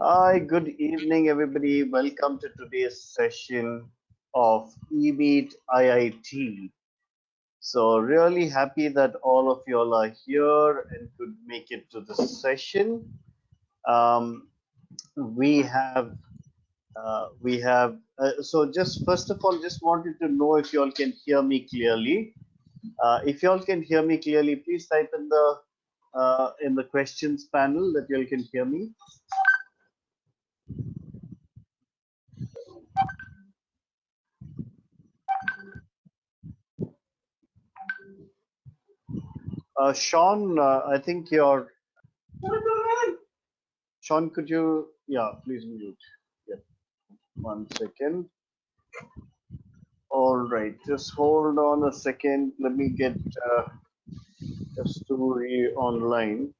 Hi, good evening, everybody. Welcome to today's session of eMeet IIT. So, really happy that all of you all are here and could make it to the session. Um, we have, so just first of all, just wanted to know if you all can hear me clearly. If you all can hear me clearly, please type in the questions panel that you all can hear me. Sean, I think Sean, could you, yeah, please mute. Yeah, 1 second. All right, just hold on a second. Let me get a story online.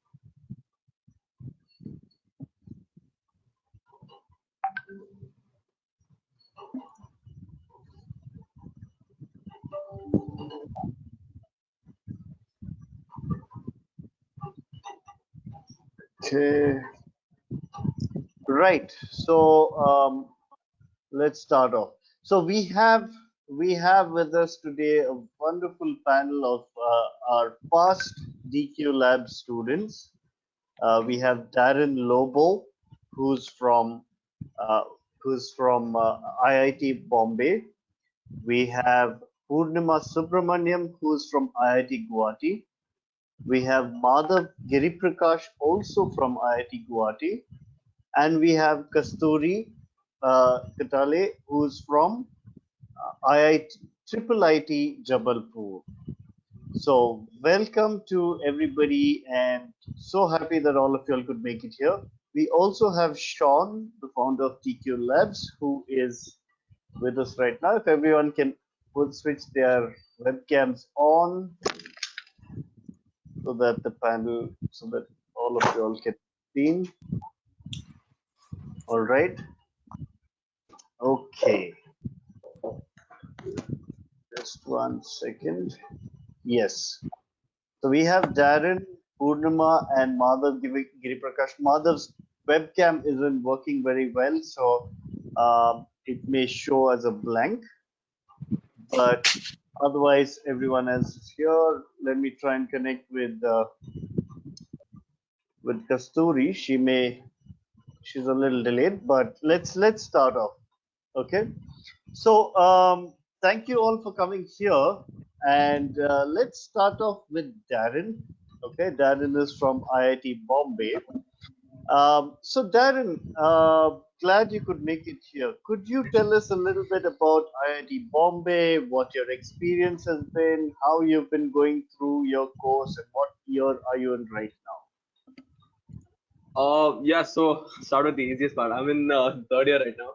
Okay, right. So let's start off. So we have with us today a wonderful panel of our past DQ Lab students. We have Darren Lobo, who's from uh, IIT Bombay. We have Purnima Subramaniam, who's from IIT Guwahati. We have Madhav Giriprakash, also from IIT Guwahati. And we have Kasturi Katale, who's from IIT, Triple IT Jabalpur. So, welcome to everybody, and so happy that all of you all could make it here. We also have Sean, the founder of TQ Labs, who is with us right now. If everyone can switch their webcams on so that so that all of you all can see. All right. Okay. Just 1 second. Yes. So we have Darren, Purnima, and Madhav Giriprakash. Madhav's webcam isn't working very well, so it may show as a blank, but otherwise everyone else is here. Let me try and connect with Kasturi. She's a little delayed, but let's start off. Okay. So thank you all for coming here, and let's start off with Darren. Okay, Darren is from IIT Bombay. So Darren, glad you could make it here. Could you tell us a little bit about IIT Bombay, what your experience has been, how you've been going through your course, and what year are you in right now? Yeah, so start with the easiest part. I'm in third year right now.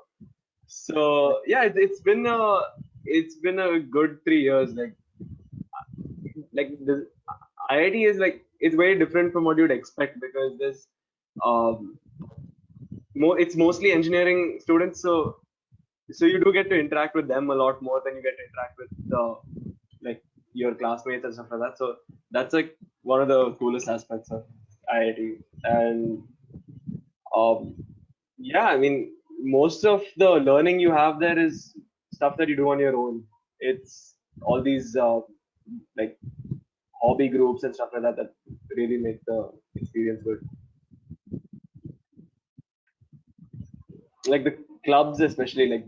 So yeah, it's been a good 3 years. Like this IIT is like it's very different from what you'd expect because there's um more it's mostly engineering students, so you do get to interact with them a lot more than you get to interact with like your classmates and stuff like that. So that's like one of the coolest aspects of IIT. And um yeah, I mean, most of the learning you have there is stuff that you do on your own. It's all these like hobby groups and stuff like that that really make the experience good. Like the clubs, especially, like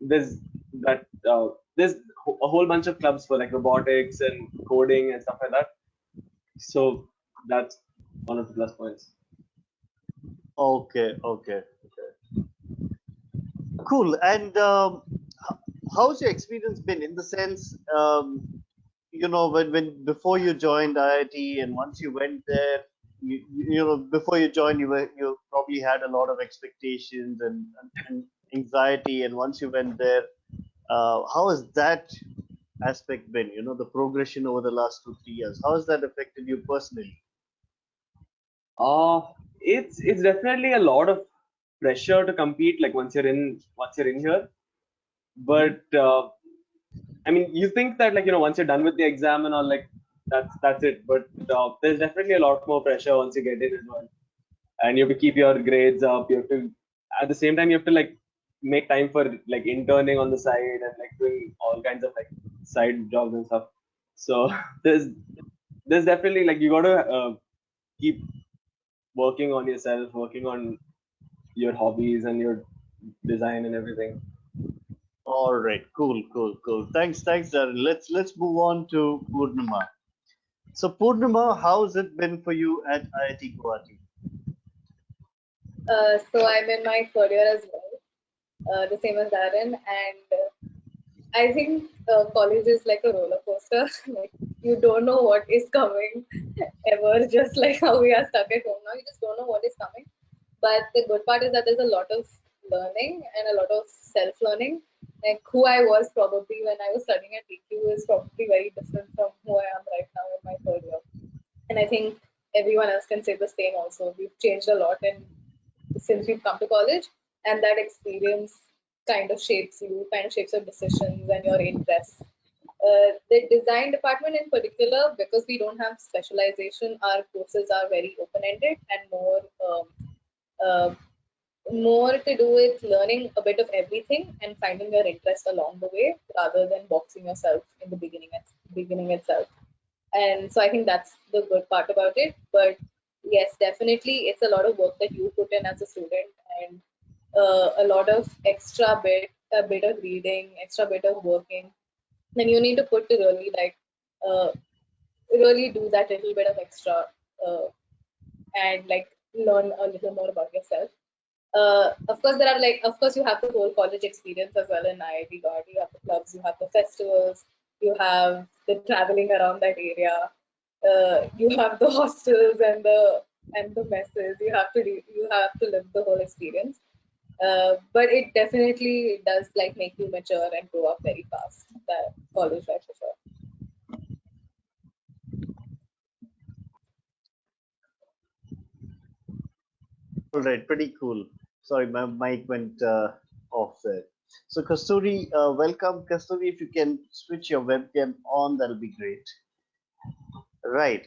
there's that there's a whole bunch of clubs for like robotics and coding and stuff like that. So that's one of the plus points. Okay, okay, okay. Cool. And how's your experience been in the sense, when before you joined IIT and once you went there, before you joined, you probably had a lot of expectations and anxiety, and once you went there, how has that aspect been? The progression over the last 2 3 years. How has that affected you personally? Uh, it's definitely a lot of pressure to compete. Like once you're in here, Hmm. but I mean, you think that like once you're done with the exam and all, like that's it. But there's definitely a lot more pressure once you get in as well. and you have to keep your grades up. You have to, at the same time, you have to like make time for like interning on the side and like doing all kinds of like side jobs and stuff. So there's there's definitely like you gotta keep working on yourself, working on your hobbies and your design and everything. All right, cool, cool, cool. Thanks, Darren. Let's move on to Purnima. So Purnima, how's it been for you at IIT Guwahati? So I'm in my third year as well, the same as Darren, and I think college is like a roller coaster. Like you don't know what is coming ever, just like how we are stuck at home now. You just don't know what is coming. But the good part is that there's a lot of learning and a lot of self-learning. Like who I was probably when I was studying at DQ is probably very different from who I am right now in my third year. And I think everyone else can say the same also. We've changed a lot in since we've come to college, and that experience kind of shapes your decisions and your interests. The design department in particular, because we don't have specialization, our courses are very open-ended and uh, more to do with learning a bit of everything and finding your interest along the way rather than boxing yourself in the beginning itself. And so I think that's the good part about it. But yes, definitely it's a lot of work that you put in as a student, and a lot of a bit of reading, extra bit of working. Then you need to put to really uh, really do that little bit of extra uh, and like learn a little more about yourself. Of course, of course, you have the whole college experience as well in IIT Guwahati. You have the clubs, you have the festivals, you have the traveling around that area, you have the hostels and the messes. You have to live the whole experience. But it definitely does like make you mature and grow up very fast. That college life for sure. All right, pretty cool. Sorry, my mic went off there. So Kasturi, welcome. Kasturi, if you can switch your webcam on, that'll be great. Right.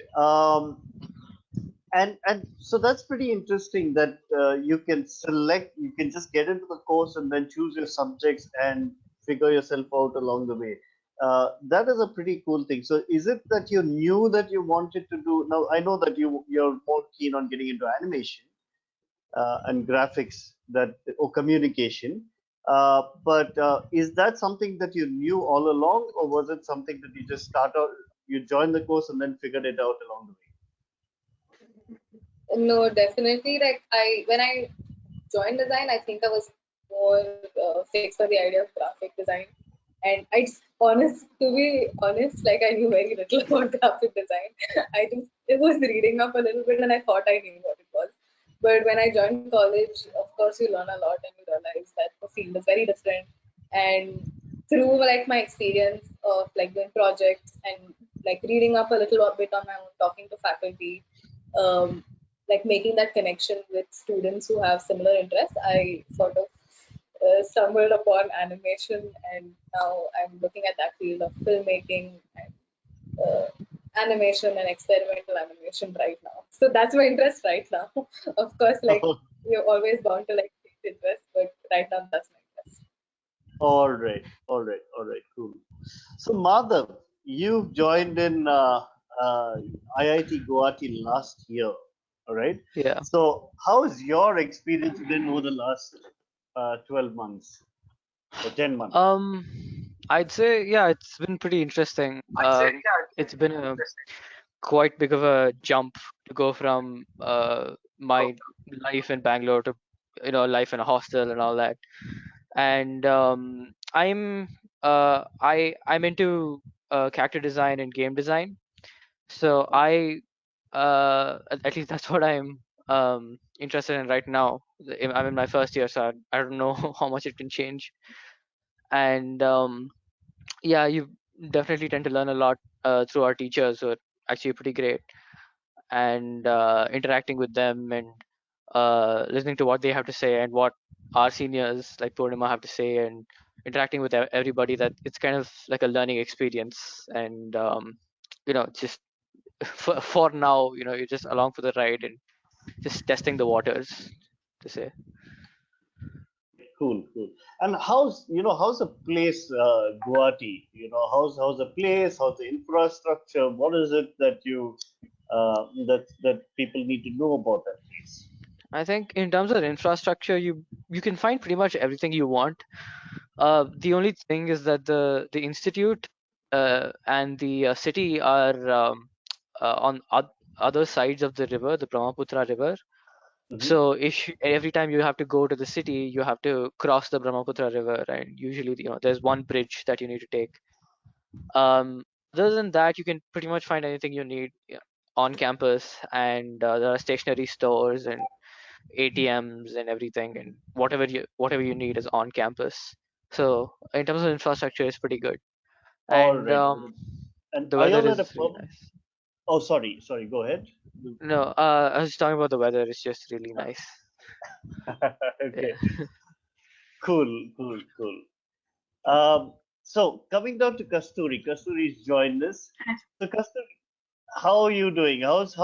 And so that's pretty interesting that you can select, you can just get into the course and then choose your subjects and figure yourself out along the way. That is a pretty cool thing. So is it that you knew that you wanted to do? Now I know that you're more keen on getting into animation and graphics that or communication. But is that something that you knew all along, or was it something that you just you joined the course and then figured it out along the way? No, definitely. Like when I joined design, I think I was more fixed for the idea of graphic design. And to be honest, like I knew very little about graphic design. I just it was reading up a little bit, and I thought I knew what it was. But when I joined college, of course, you learn a lot, and you realize that the field is very different. And through like my experience of like doing projects and like reading up a little bit on my own, talking to faculty, um, like making that connection with students who have similar interests, I sort of stumbled upon animation, and now I'm looking at that field of filmmaking and animation and experimental animation right now. So that's my interest right now. Of course, like you're always bound to like take interest, but right now that's my interest. All right, cool. So Madhav, you've joined in uh, IIT Guwahati last year, all right? Yeah. So how has your experience been over the last 12 months or 10 months? I'd say yeah, it's been pretty interesting. It's been a quite big of a jump to go from my life in Bangalore to life in a hostel and all that. And I'm into character design and game design. So at least that's what I'm interested in right now. I'm in my first year, so I don't know how much it can change. And yeah, you definitely tend to learn a lot through our teachers who are actually pretty great, and interacting with them and listening to what they have to say and what our seniors like Purnima have to say, and interacting with everybody. That it's kind of like a learning experience. And just for now, you're just along for the ride, and just testing the waters, to say. Cool, cool. And how's the place, Guwahati? How's the place? How's the infrastructure? What is it that that people need to know about that place? I think in terms of infrastructure, you can find pretty much everything you want. The only thing is that the institute and the city are on other sides of the river, the Brahmaputra river. Hmm. So every time you have to go to the city, you have to cross the Brahmaputra river, and usually there's one bridge that you need to take. Um, Other than that, you can pretty much find anything you need, yeah, on campus, and there are stationery stores and ATMs and everything, and whatever you need is on campus. So in terms of infrastructure, it's pretty good, All and right. And the are you weather all at a is really pub? nice. Oh, sorry. Go ahead. No, I was talking about the weather. It's just really nice. Okay. Yeah. Cool. So coming down to Kasturi's joined us. So Kasturi, how are you doing? How's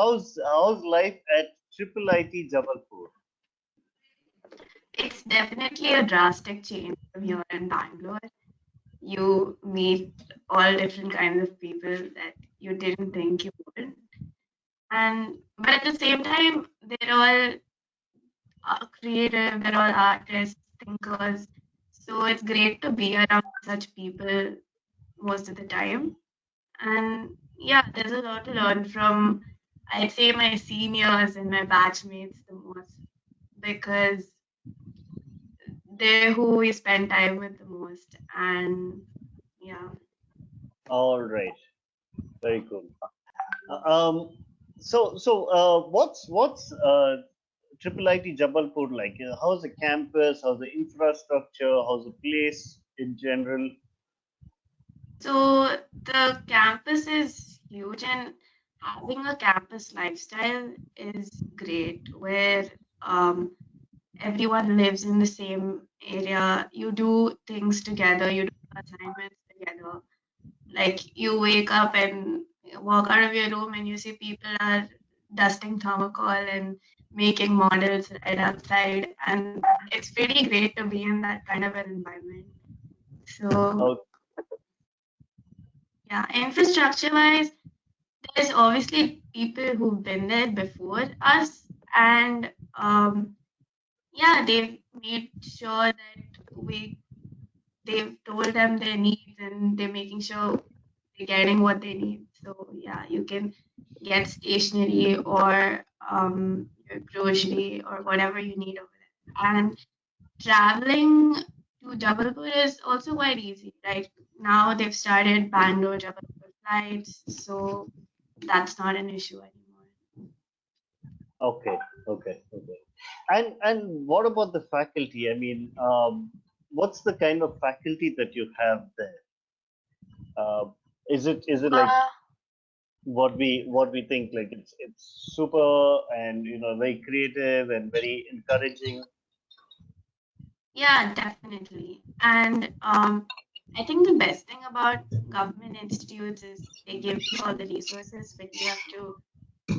life at Triple IT Jabalpur? It's definitely a drastic change from here in Bangalore. You meet all different kinds of people that you didn't think you would. And but at the same time, they're all creative, they're all artists, thinkers. So it's great to be around such people most of the time. And yeah, there's a lot to learn from, I'd say, my seniors and my batchmates the most, because they're who we spend time with the most. And yeah. All right, very cool. What's Triple IT Jabalpur like? How's the campus? How's the infrastructure? How's the place in general? So the campus is huge, and having a campus lifestyle is great where um, everyone lives in the same area. You do things together, you do assignments together. Like you wake up and walk out of your room and you see people are dusting thermocol and making models right outside, and it's pretty great to be in that kind of an environment. So Oh, yeah, infrastructure wise, there's obviously people who've been there before us, and yeah, they've made sure that they've told them their needs, and they're making sure they're getting what they need. So yeah, you can get stationery or your grocery or whatever you need over there. And traveling to Jabalpur is also quite easy. Right now, they've started Bangalore Jabalpur flights, so that's not an issue anymore. okay. And what about the faculty? I mean, what's the kind of faculty that you have there? Uh, is it like Uh, what we think? Like it's super and very creative and very encouraging. yeah, definitely. And I think the best thing about government institutes is they give you all the resources, but you have to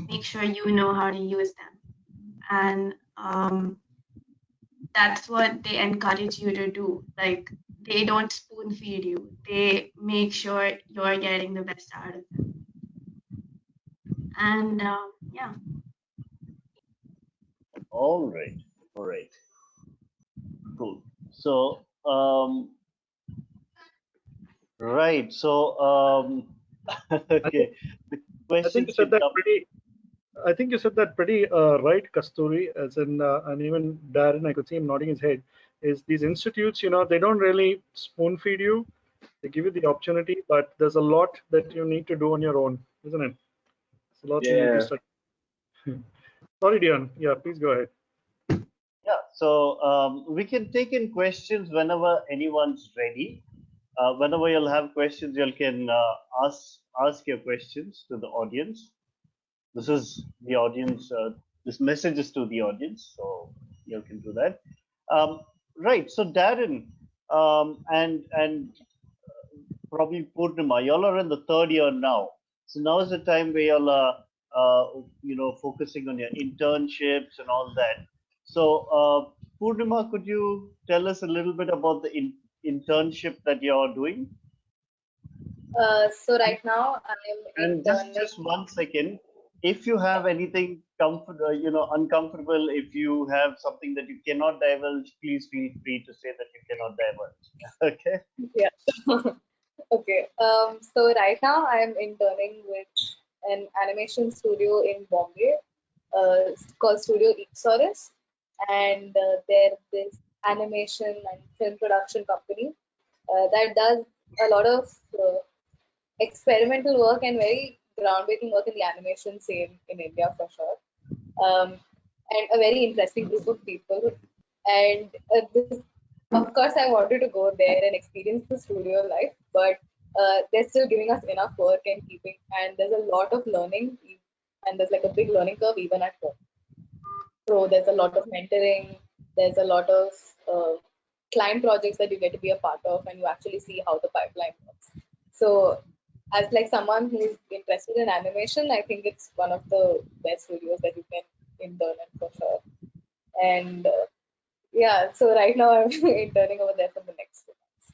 make sure you know how to use them. And that's what they encourage you to do. Like they don't spoon feed you. They make sure you're getting the best out of them. And yeah. All right, cool. So right, so I think okay, the I think questions you said can that come. pretty. I think you said that pretty right, Kasturi. As in, and even Darren, I could see him nodding his head. Is these institutes, they don't really spoon feed you. They give you the opportunity, but there's a lot that you need to do on your own, isn't it? It's a lot you need to Yeah. study. Sorry, Dion. Yeah, please go ahead. Yeah, so we can take in questions whenever anyone's ready. Whenever you'll have questions, you can ask your questions to the audience. This is the audience. This message is to the audience, so you can do that. Um, right. So Darren and probably Purnima, y'all are in the third year now. So now is the time where y'all are focusing on your internships and all that. So, Purnima, could you tell us a little bit about the internship that you're doing? So right now I'm And interning. just 1 second, if you have anything uncomfortable, if you have something that you cannot divulge, please feel free to say that you cannot divulge. Okay. Yeah. Okay. So right now I'm interning with an animation studio in Bombay, called Studio Ixoris, and they're this animation and film production company that does a lot of experimental work and very groundbreaking work in the animation scene in India for sure. Um, and a very interesting group of people. And of course, I wanted to go there and experience the studio life, but they're still giving us enough work and keeping, and there's a lot of learning, and there's like a big learning curve even at home. So there's a lot of mentoring, there's a lot of uh, client projects that you get to be a part of, and you actually see how the pipeline works. So, as like someone who's interested in animation, I think it's one of the best studios that you can intern in for sure. And yeah, so right now I'm interning over there for the next 2 months.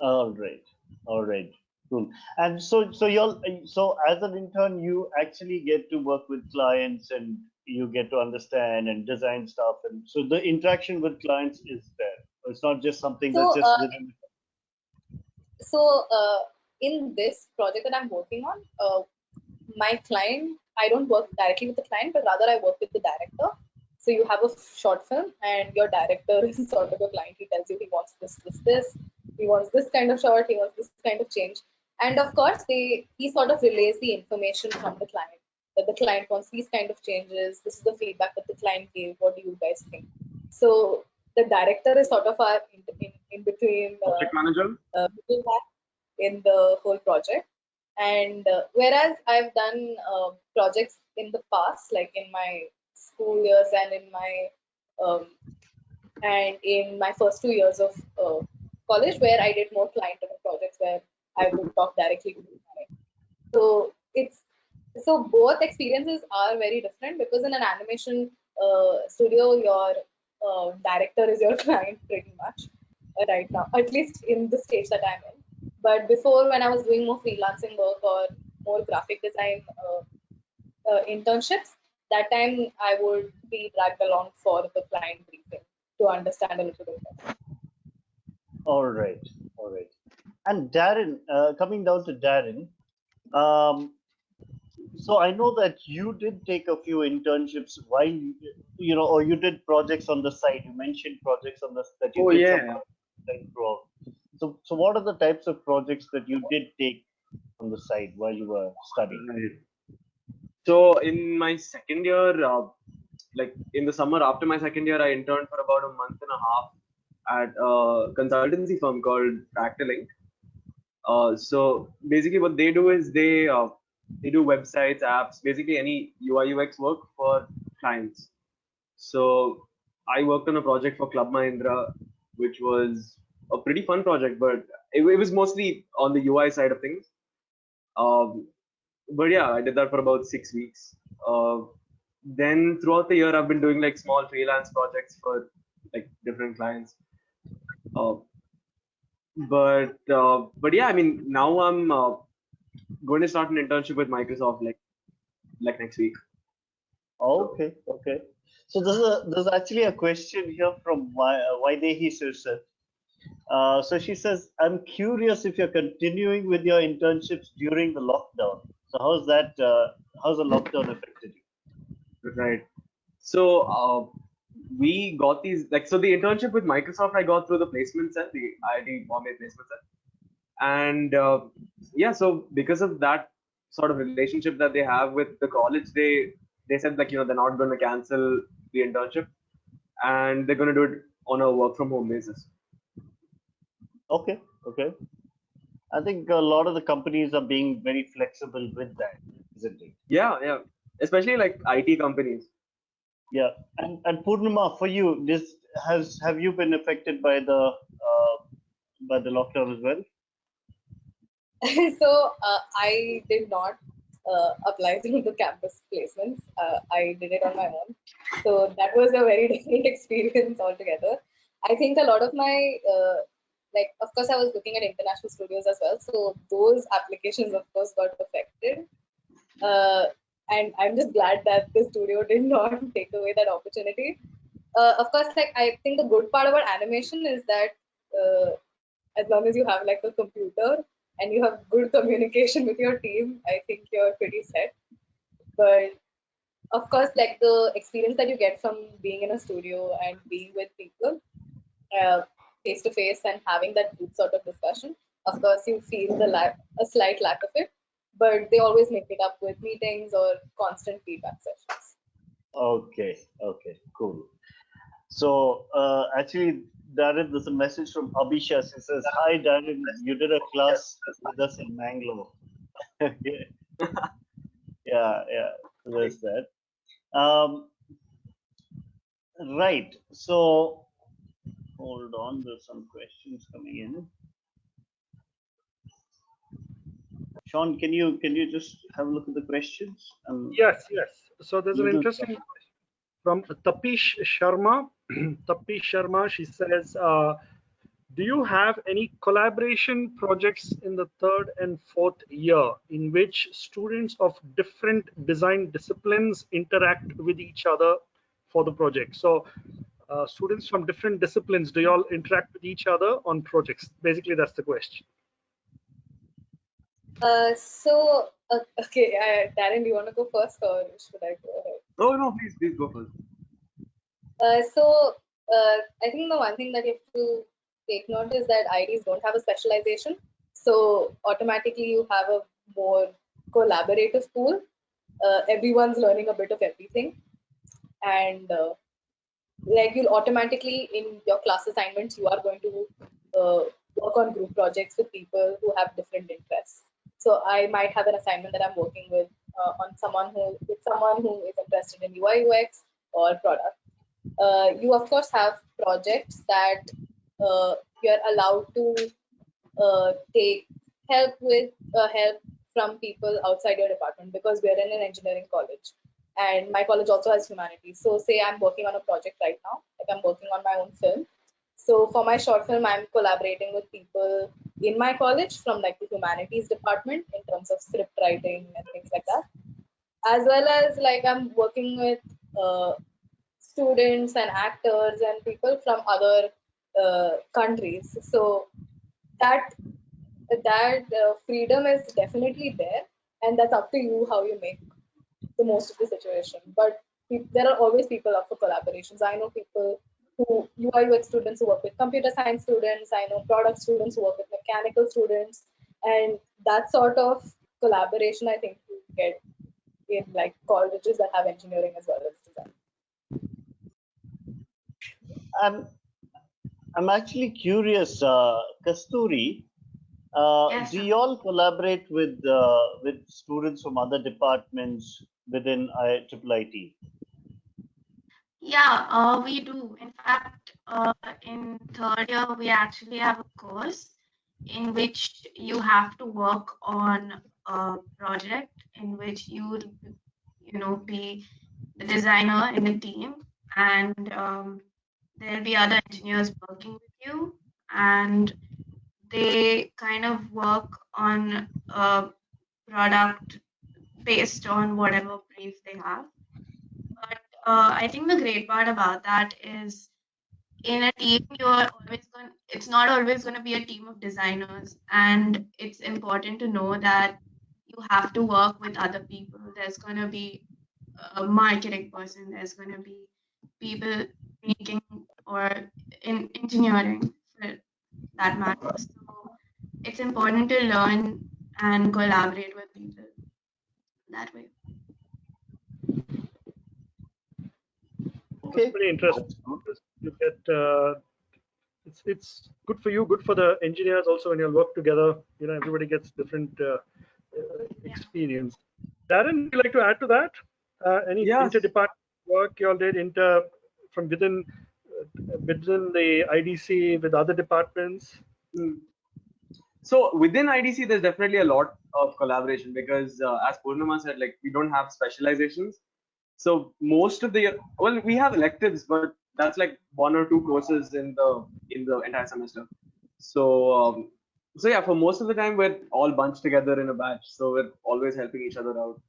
All right. All right. Cool. And so as an intern, you actually get to work with clients and you get to understand and design stuff. And so the interaction with clients is there. It's not just something that's So, just within. so in this project that I'm working on, my client, I don't work directly with the client, but rather I work with the director. So you have a short film, and your director is sort of your client. He tells you he wants this, this, this. He wants this kind of shot. He wants this kind of change. And of course, he sort of relays the information from the client that the client wants these kind of changes. This is the feedback that the client gave. What do you guys think? So the director is sort of our in between Project manager. middleman in the whole project. And whereas I've done projects in the past, like in my school years um, and in my first 2 years of college, where I did more client-driven projects where I would talk directly to the client. So so both experiences are very different because in an animation studio, your director is your client pretty much right now, at least in the stage that I'm in. But before, when I was doing more freelancing work or more graphic design internships, that time I would be dragged along for the client briefing to understand a little bit better. All right. All right. And Darren, coming down to Darren, um, so I know that you did take a few internships while or you did projects on the side. You mentioned projects on the that you Oh did some yeah. projects throughout. So what are the types of projects that you did take on the side while you were studying? Right. So in my second year, like in the summer after my second year, I interned for about a month and a half at a consultancy firm called Actilink. So basically, what they do is they do websites, apps, basically any UI UX work for clients. So I worked on a project for Club Mahindra, which was a pretty fun project, but it was mostly on the UI side of things. Um, but yeah, I did that for about 6 weeks. Then throughout the year, I've been doing like small freelance projects for like different clients. Uh, but yeah, I mean now I'm going to start an internship with Microsoft like next week. So Okay, okay. So there's actually a question here from Vaidehi Sirsa. So she says, I'm curious if you're continuing with your internships during the lockdown. So how's the lockdown affected you? right. So we got these like so the internship with Microsoft I got through the placement cell, the IIT Bombay placement cell, and yeah, so because of that sort of relationship that they have with the college, they said like they're not going to cancel the internship, and they're going to do it on a work from home basis. Okay, okay. I think a lot of the companies are being very flexible with that, isn't it? Yeah, especially like IT companies. Yeah. And Purnima, for you, this have you been affected by the lockdown as well? So I did not. apply through the campus placements. I did it on my own. So that was a very different experience altogether. I think a lot of my, like, of course, I was looking at international studios as well. So those applications, of course, got affected. Uh, and I'm just glad that the studio did not take away that opportunity. Of course, like, I think the good part about animation is that as long as you have like a computer and you have good communication with your team, I think you're pretty set. But of course, like the experience that you get from being in a studio and being with people face to face and having that group sort of discussion, of course, you feel a slight lack of it. But they always make it up with meetings or constant feedback sessions. Okay, okay, cool. So actually, Darren, there's a message from Abhisha. She says, "Hi, Darren. You did a class with us in Mangalore." yeah, yeah. There's that. Right. So hold on. There's some questions coming in. Sean, can you just have a look at the questions? Yes, yes. So there's an Little interesting question from Tapish Sharma. Tapish Sharma, she says, do you have any collaboration projects in the third and fourth year in which students of different design disciplines interact with each other for the project? So students from different disciplines, do you all interact with each other on projects? Basically, that's the question. Okay, Darren, do you want to go first or should I go ahead? Oh no, please go first. I think the one thing that you have to take note is that IITs don't have a specialization. So automatically you have a more collaborative pool. Everyone's learning a bit of everything. And like you'll automatically in your class assignments, you are going to work on group projects with people who have different interests. So I might have an assignment that I'm working with on someone who is interested in UI UX or product. You of course have projects that you're allowed to take help from people outside your department because we're in an engineering college and my college also has humanities. So say I'm working on a project right now, like I'm working on my own film. So for my short film, I'm collaborating with people in my college from like the humanities department in terms of script writing and things like that, as well as like I'm working with students and actors and people from other countries. So that freedom is definitely there, and that's up to you how you make the most of the situation. But there are always people up for collaborations. I know people who UI UX students who work with computer science students. I know product students who work with mechanical students, and that sort of collaboration I think you get in like colleges that have engineering as well as design. I'm actually curious, Kasturi. Yes, Do sir. you all collaborate with students from other departments within IIT? Yeah, we do. In fact, in third year, we actually have a course in which you have to work on a project in which you will, be the designer in the team, and there'll be other engineers working with you, and they kind of work on a product based on whatever brief they have. But I think the great part about that is in a team, it's not always going to be a team of designers. And it's important to know that you have to work with other people. There's going to be a marketing person, there's going to be people making or in engineering for that matter. So it's important to learn and collaborate with people that way. That's Okay, pretty interesting. that's good. You get it's good for you, good for the engineers also when you all work together. Everybody gets different Yeah. experience. Darren, would you like to add to that? Any Yes. interdepartment work you all did from within the IDC with other departments? Mm. So within IDC, there's definitely a lot of collaboration because, as Purnima said, like we don't have specializations. So most of the year, well, we have electives, but that's like one or two courses in the entire semester. So so yeah, for most of the time we're all bunched together in a batch, so we're always helping each other out.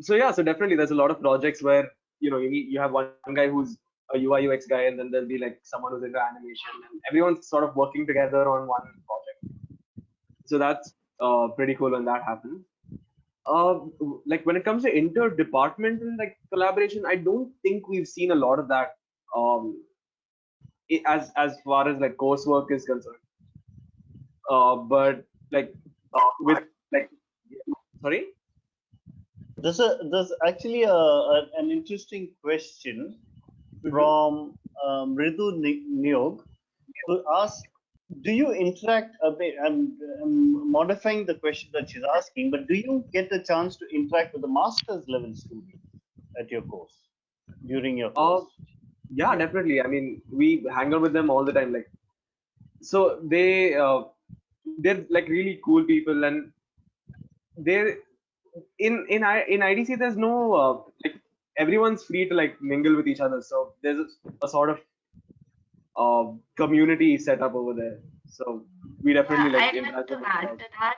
So yeah, so definitely there's a lot of projects where you have one guy who's a UI UX guy, and then there'll be like someone who's into animation, and everyone's sort of working together on one project. So that's pretty cool when that happens. Uh, like when it comes to interdepartmental like collaboration, I don't think we've seen a lot of that as far as like coursework is concerned. But like with like sorry. There's actually an interesting question from Mridu Nyog, who asks, do you interact a bit? I'm modifying the question that she's asking, but do you get the chance to interact with the master's level students at your course, during your course? Yeah, definitely. I mean, we hang out with them all the time. Like, so they're like really cool people, and they're in IDC. There's no like everyone's free to like mingle with each other. So there's a sort of community set up over there. So we definitely Yeah, like I'd like interact to with add them. to that.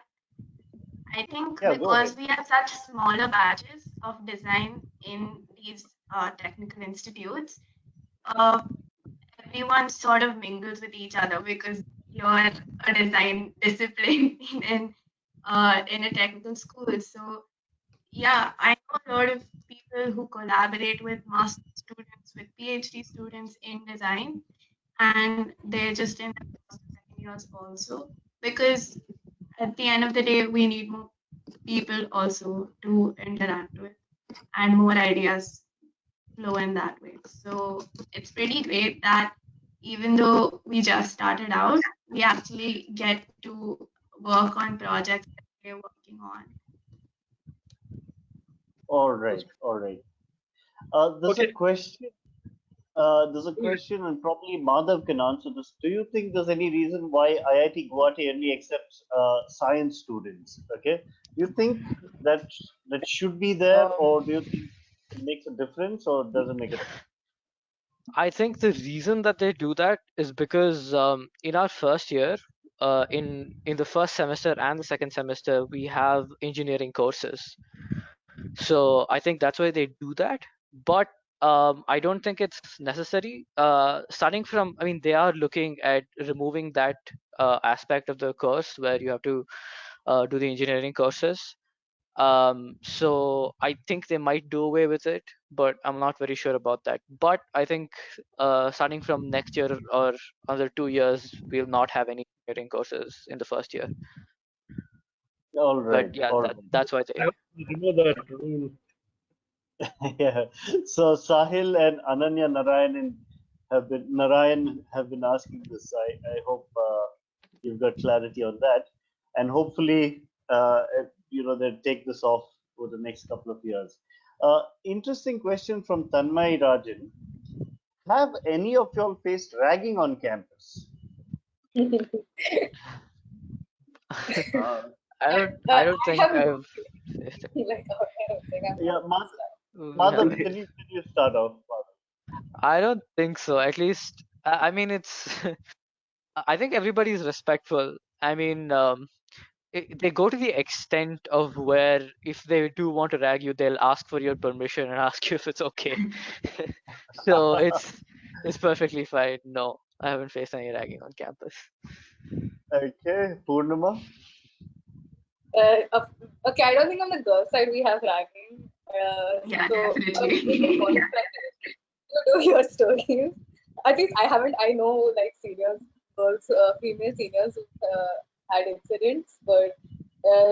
I think Yeah, go because ahead. we have such smaller batches of design in these technical institutes, uh, everyone sort of mingles with each other because you're a design discipline in a technical school. So yeah, I know a lot of people who collaborate with master students, with PhD students in design, and they're just in their first or second years also because at the end of the day, we need more people also to interact with and more ideas flow in that way. So it's pretty great that even though we just started out, we actually get to work on projects that we're working on. All right, all right. There's a Okay. question. There's a question, and probably Madhav can answer this. Do you think there's any reason why IIT Guwahati only accepts science students? Okay, do you think that that should be there, Um, or do you think it makes a difference, or doesn't make a difference? I think the reason that they do that is because in our first year, in the first semester and the second semester, we have engineering courses. So I think that's why they do that. But I don't think it's necessary. Starting from, I mean, they are looking at removing that aspect of the course where you have to do the engineering courses. So I think they might do away with it, but I'm not very sure about that. But I think starting from next year or another 2 years, we'll not have any engineering courses in the first year. All But right, yeah, all that's why I they. hope you remove that rule. right. Yeah. So Sahil and Ananya Narayan have been asking this. I hope you've got clarity on that, and hopefully, they take this off for the next couple of years. Interesting question from Tanmay Rajan. Have any of y'all faced ragging on campus? uh, I don't I think have no I've. like I don't think I've Yeah, noticed that. Madhav, can you start off? I don't think so. At least, I mean, it's. I think everybody's respectful. I mean, they go to the extent of where if they do want to rag you, they'll ask for your permission and ask you if it's okay. So it's perfectly fine. No, I haven't faced any ragging on campus. Okay, Purnima. Okay, I don't think on the girl side we have ragging. Yeah, So in the definitely. college practice, you do your stories. At least I haven't. I know like seniors, girls, female seniors who had incidents, but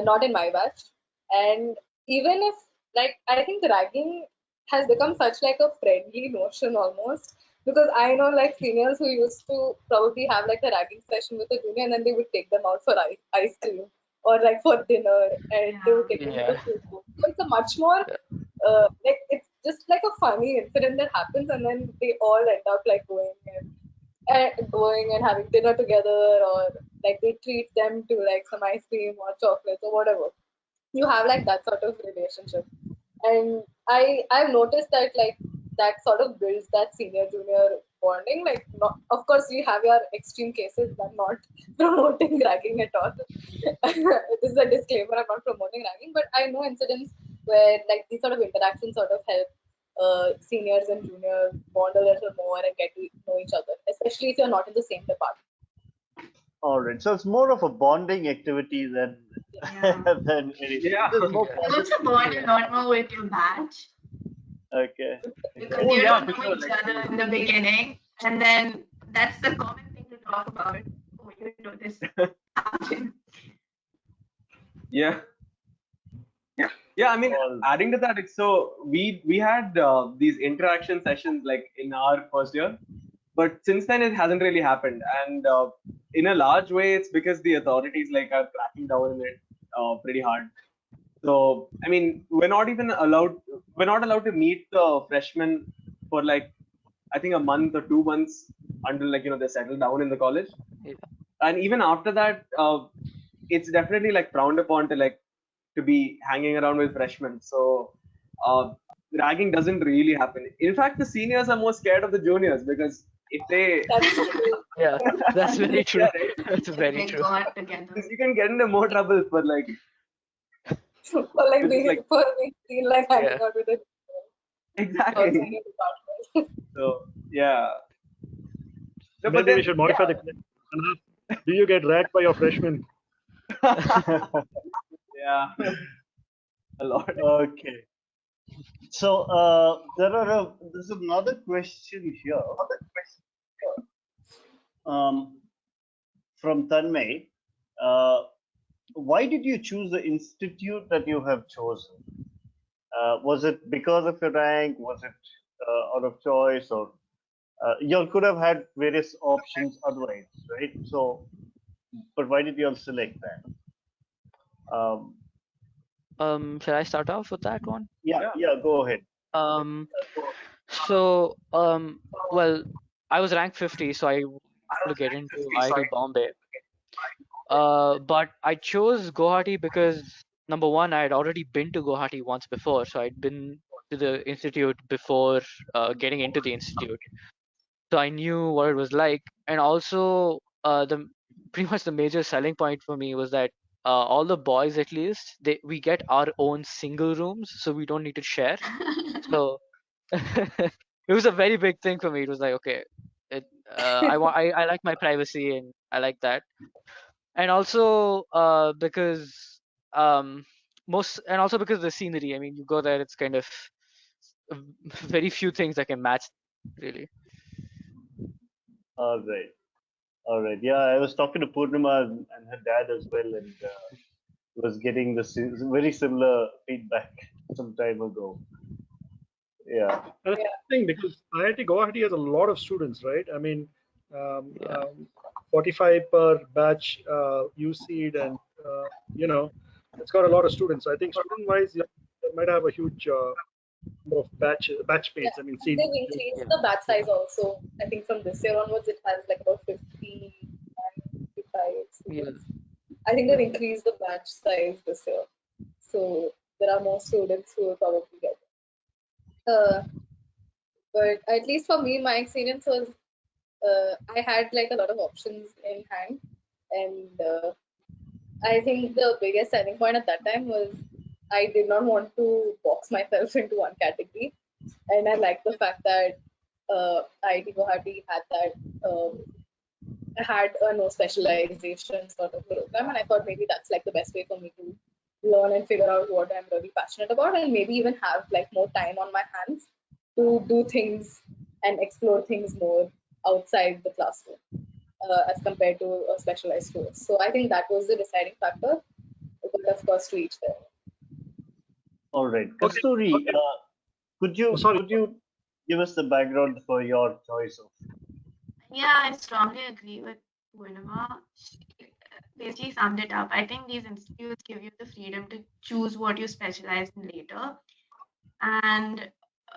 not in my batch. And even if like I think ragging has become such like a friendly notion almost because I know like seniors who used to probably have like a ragging session with a junior and then they would take them out for ice cream or like for dinner and they would Yeah. take them to the Yeah. food court. So it's a much more like it's just like a funny incident that happens and then they all end up like going and having dinner together or like they treat them to like some ice cream or chocolates or whatever. You have like that sort of relationship, and I've noticed that like that sort of builds that senior junior bonding. Like, not, of course we have your extreme cases, but I'm not promoting ragging at all. This is a disclaimer, I'm not promoting ragging, but I know incidents where like these sort of interactions sort of help seniors and juniors bond a little more and get to know each other, especially if you're not in the same department. All right. So it's more of a bonding activity than Yeah. than anything. Yeah. There's more You positive. also bond a lot more with your batch Okay. because Oh you yeah, don't for know sure. each Like, other in the beginning, and then that's the common thing to talk about. Oh, you know this happened. yeah. Yeah, I mean, All adding to that, it's so we had these interaction sessions like in our first year, but since then it hasn't really happened, and in a large way, it's because the authorities like are cracking down on it pretty hard. So I mean, we're not allowed to meet the freshmen for like I think a month or 2 months until like they settle down in the college, Yeah. and even after that, it's definitely like frowned upon to be hanging around with freshmen. So ragging doesn't really happen. In fact, the seniors are more scared of the juniors because if they, That's true. Yeah, that's very true. yeah, right? That's very They true. got together. Because you can get into more trouble for like For like this is being like for being seen like hanging Yeah. out with a outside exactly. your department. So yeah, no, but Maybe we then should modify the question and ask, do you get racked by your freshmen? yeah, yeah, a lot. Okay. So there's another question here um, from Tanmay. Uh, why did you choose the institute that you have chosen? Was it because of your rank? Was it out of choice, or you could have had various options otherwise, right? So, but why did you all select that? Shall I start off with that one? Yeah, Yeah. yeah, go ahead. Um, so well, I was ranked 50, so I wanted to get into IIT Bombay. But I chose Guwahati because number one, I had already been to Guwahati once before, so I'd been to the institute before getting into the institute, so I knew what it was like. And also, the pretty much the major selling point for me was that all the boys, at least, we get our own single rooms, so we don't need to share. So it was a very big thing for me. It was like, okay, I like my privacy and I like that. And also because most and also because of the scenery. I mean, you go there, it's kind of very few things that can match, really. All right, all right. Yeah, I was talking to Purnima and her dad as well, and was getting the very similar feedback some time ago. Yeah. And it's interesting because IIT Guwahati has a lot of students, right? I mean, Yeah. 45 per batch, UCEED, and it's got a lot of students. I think student-wise, they might have a huge number of batch Yeah, mates. I mean, and seat. they've increased Yeah. the batch size also. I think from this year onwards, it has like about 50 and 55 Yeah. students. I think they've increased the batch size this year. So there are more students who will probably get it. But at least for me, my experience was I had like a lot of options in hand. And I think the biggest selling point at that time was I did not want to box myself into one category. And I like the fact that IIT Guwahati had that had a no specialization sort of program, and I thought maybe that's like the best way for me to learn and figure out what I'm really passionate about, and maybe even have like more time on my hands to do things and explore things more outside the classroom as compared to a specialized course. So I think that was the deciding factor, but of course to each their All right. Okay. Kasturi, Okay. could Oh, you sorry. could you give us the background for your choice of? Yeah, I strongly agree with Purnima. She basically summed it up. I think these institutes give you the freedom to choose what you specialize in later. And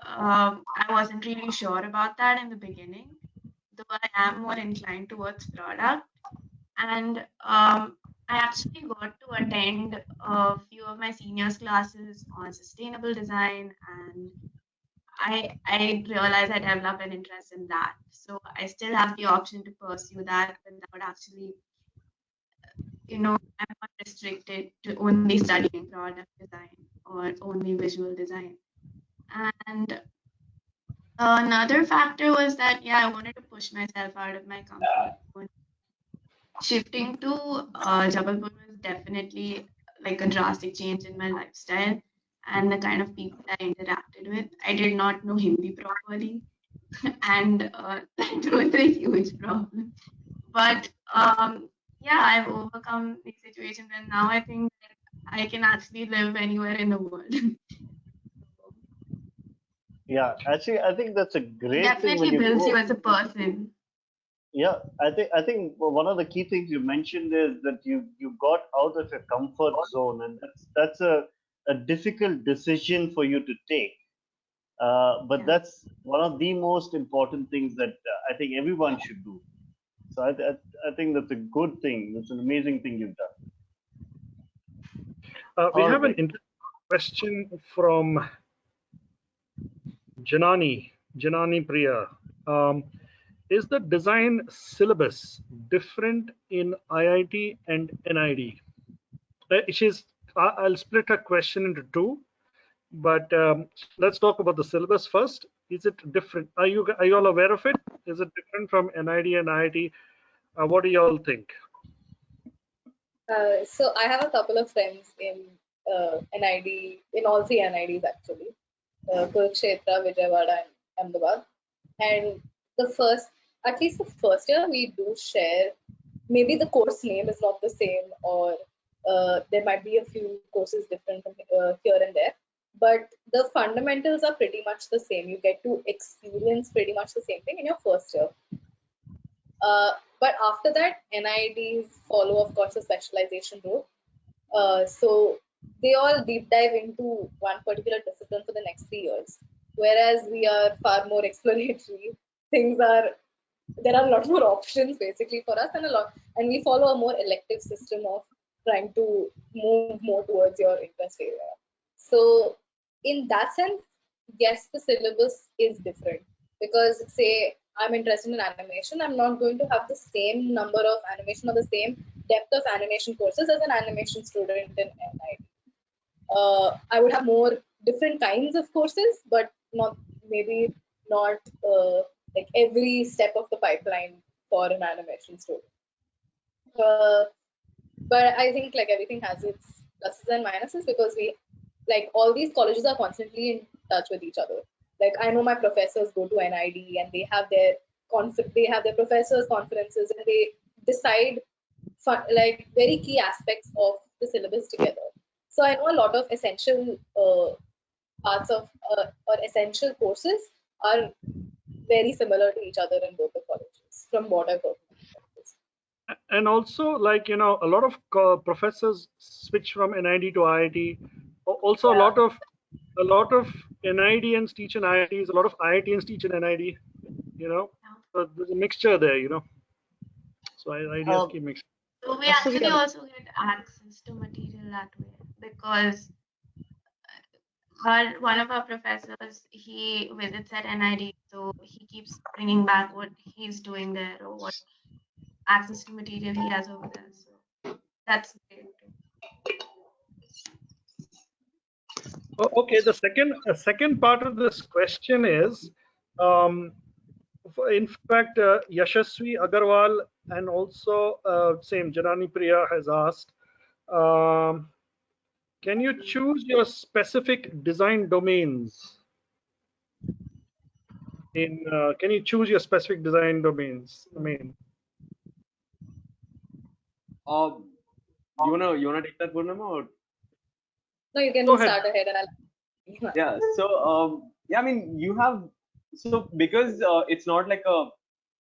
I wasn't really sure about that in the beginning, though I am more inclined towards product. And I actually got to attend a few of my seniors' classes on sustainable design, and I realized I developed an interest in that. So I still have the option to pursue that, but that would actually, I'm not restricted to only studying product design or only visual design. And another factor was that, yeah, I wanted to push myself out of my comfort zone. Shifting to Jabalpur was definitely like a drastic change in my lifestyle and the kind of people I interacted with. I did not know Hindi properly, and that was a huge problem. But yeah, I've overcome these situations, and now I think that I can actually live anywhere in the world. Yeah, actually, I think that's a great thing when Definitely you builds you go. as a person. Yeah, I think one of the key things you mentioned is that you got out of your comfort zone, and that's a difficult decision for you to take. But Yeah. that's one of the most important things that I think everyone should do. So I think that's a good thing. That's an amazing thing you've done. We All have an right. interesting question from Janani Priya. Is the design syllabus different in IIT and NID? I'll split her question into two, but let's talk about the syllabus first. Is it different? Are you all aware of it? Is it different from NID and IIT? What do you all think? So I have a couple of friends in NID, in all three NIDs actually, Kurukshetra, Vijayawada, and Ahmedabad. And the first, at least the first year, we do share. Maybe the course name is not the same, or there might be a few courses different from here and there. But the fundamentals are pretty much the same. You get to experience pretty much the same thing in your first year. But after that, NIDs follow, of course, a specialization route. So they all deep dive into one particular discipline for the next 3 years. Whereas we are far more exploratory. Things are There are a lot more options basically for us, and we follow a more elective system of trying to move more towards your interest area. So in that sense, yes, the syllabus is different because say I'm interested in animation, I'm not going to have the same number of animation or the same depth of animation courses as an animation student in NIT. I would have more different kinds of courses, but not like every step of the pipeline for an animation student. Uh, but I think like everything has its pluses and minuses because we like all these colleges are constantly in touch with each other. Like I know my professors go to NID and they have their professors conferences and they decide like very key aspects of the syllabus together. So I know a lot of essential parts of or essential courses are very similar to each other in both the colleges from what I've heard. And also, like, a lot of professors switch from NID to IIT. Also, Yeah. a lot of NIDians teach in IITs. A lot of IITians teach in NID. So there's a mixture there. So ideas keep mixing. So we Actually, actually also get access to material that way because one of our professors, he visits at NID, so he keeps bringing back what he's doing there or what access to material he has over there. So that's great too. Okay, the second part of this question is, in fact, Yashasvi Agarwal and also same Janani Priya has asked, can you choose your specific design domains? Can you choose your specific design domains? You wanna take that, Purnama, or? No, you can Go ahead. start ahead and I'll. Yeah. So yeah, I mean, you have, so because it's not like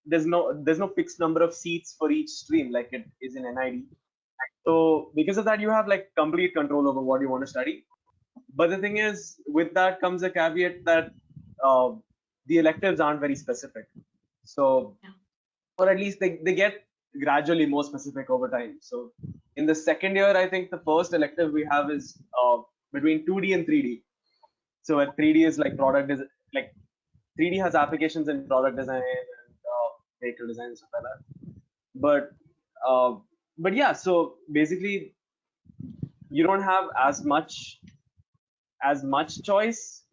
there's no fixed number of seats for each stream like it is in NID. So because of that, you have like complete control over what you want to study. But the thing is, with that comes a caveat that uh, the electives aren't very specific. So, Yeah. or at least they get gradually more specific over time. So in the second year, I think the first elective we have is between 2D and 3D. So at 3D is like like 3D has applications in product design and vehicle design and stuff like that. But yeah, so basically you don't have as much choice,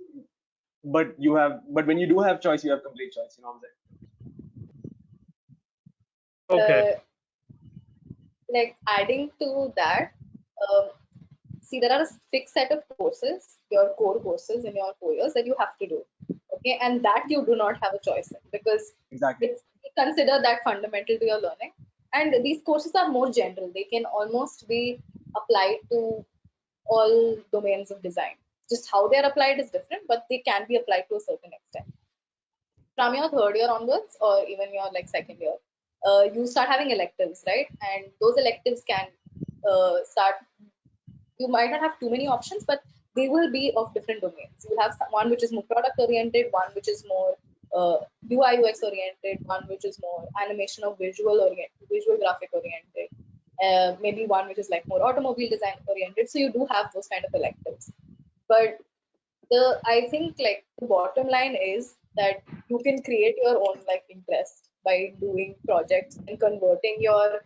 but when you do have choice, you have complete choice. You know what I'm saying? Okay. Like adding to that, see, there are a fixed set of courses, your core courses in your 4 years that you have to do. Okay, and that you do not have a choice in because Exactly. it's we consider that fundamental to your learning. And these courses are more general; they can almost be applied to all domains of design. Just how they are applied is different, but they can be applied to a certain extent. From your third year onwards, or even your like second year, you start having electives, right? And those electives can start. You might not have too many options, but they will be of different domains. You'll have one which is more product oriented, one which is more UI UX oriented, one which is more animation or visual graphic oriented. Maybe one which is like more automobile design oriented. So you do have those kind of electives. But I think like the bottom line is that you can create your own like interest by doing projects and converting your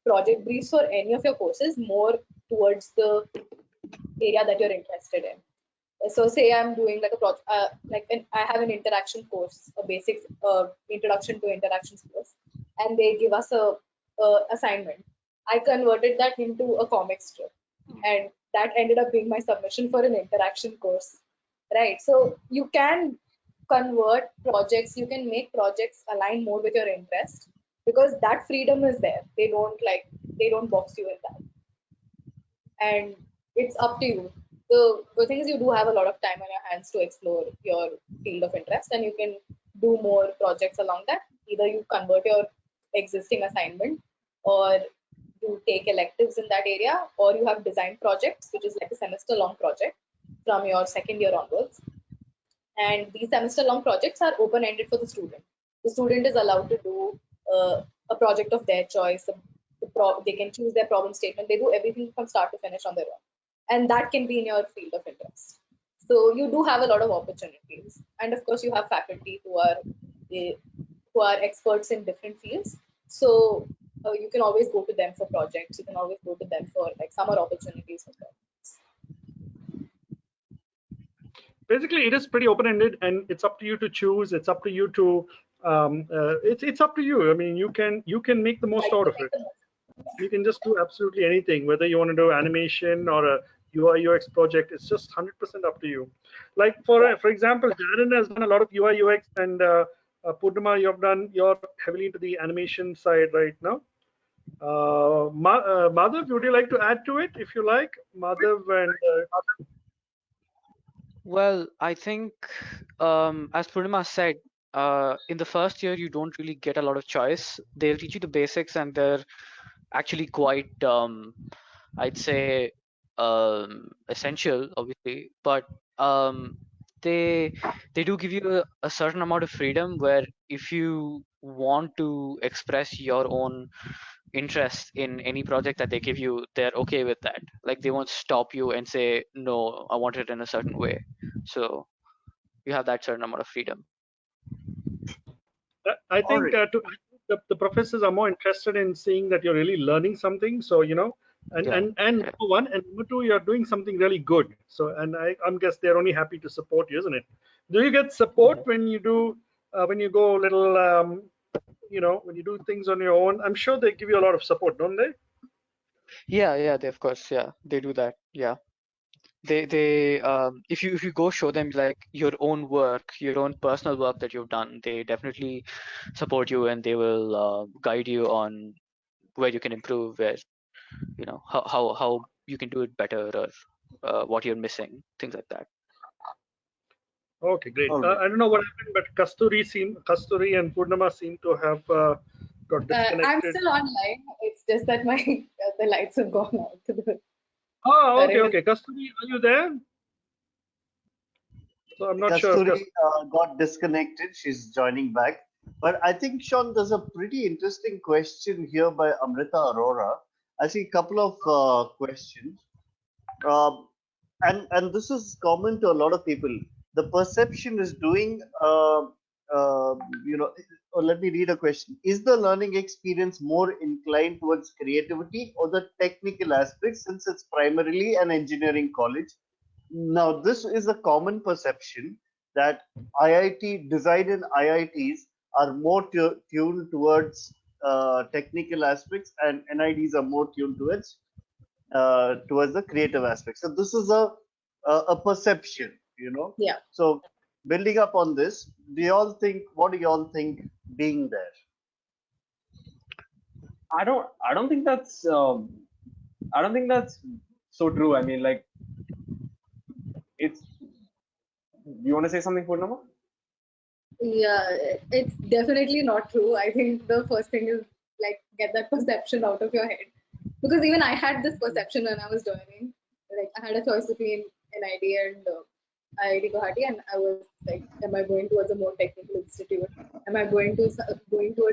project briefs for any of your courses more towards the area that you're interested in. So say I'm doing like a project, I have an interaction course, a basic introduction to interactions course, and they give us a assignment. I converted that into a comic strip, and that ended up being my submission for an interaction course, right? So you can convert projects, you can make projects align more with your interest because that freedom is there. They don't box you in that, and it's up to you. The thing is, you do have a lot of time on your hands to explore your field of interest, and you can do more projects along that. Either you convert your existing assignment, or you take electives in that area, or you have design projects, which is like a semester long project from your second year onwards. And these semester long projects are open ended for the student. The student is allowed to do a project of their choice. They can choose their problem statement. They do everything from start to finish on their own, and that can be in your field of interest. So you do have a lot of opportunities, and of course you have faculty who are experts in different fields. So you can always go to them for projects. You can always go to them for like summer opportunities for projects. Basically, it is pretty open-ended, and it's up to you to choose. It's up to you to it's up to you. I mean, you can make the most out of it. You can just do absolutely anything, whether you want to do animation or a UI UX project. It's just 100% up to you. Like for example, Darren has done a lot of UI UX, and Purnima, you're heavily into the animation side right now. Madhav, would you like to add to it if you like? Madhav and Well, I think, as Purnima said, in the first year you don't really get a lot of choice. They'll teach you the basics, and they're actually quite, I'd say, essential, obviously. But they they do give you a certain amount of freedom where if you want to express your own interest in any project that they give you, they're okay with that. Like they won't stop you and say, no, I want it in a certain way. So you have that certain amount of freedom. I All think right. the professors are more interested in seeing that you're really learning something. So and Yeah. number one, and number two, you're doing something really good. So and I'm guess they're only happy to support you, isn't it? Do you get support when you do when you go a little when you do things on your own? I'm sure they give you a lot of support, don't they? Yeah, they, of course, yeah, they do that. Yeah. They if you go show them like your own work, your own personal work that you've done, they definitely support you, and they will guide you on where you can improve, where how you can do it better, or what you're missing, things like that. Okay, great. All right. I don't know what happened, but Kasturi and Purnima seem to have got I'm disconnected. still online. It's just that my the lights have gone out. Oh, okay, Current is okay. Kasturi, are you there? So I'm not sure if Kasturi got disconnected. She's joining back. But I think, Sean, there's a pretty interesting question here by Amrita Arora. I see a couple of questions. Um, and this is common to a lot of people. The perception is doing, uh, you know, or let me read a question. Is the learning experience more inclined towards creativity or the technical aspects since it's primarily an engineering college? Now, this is a common perception that IIT design and IITs are more tuned towards technical aspects, and NIDs are more tuned towards the creative aspects. So this is a perception, you know. Yeah. So building up on this, do y'all think? What do y'all think being there? I don't think that's I don't think that's so true. I mean, like, it's. You want to say something, Purnama? Yeah, it's definitely not true. I think the first thing is like get that perception out of your head. Because even I had this perception when I was joining. Like I had a choice between NID and IIT Guwahati, and I was like, am I going towards a more technical institute? Am I going towards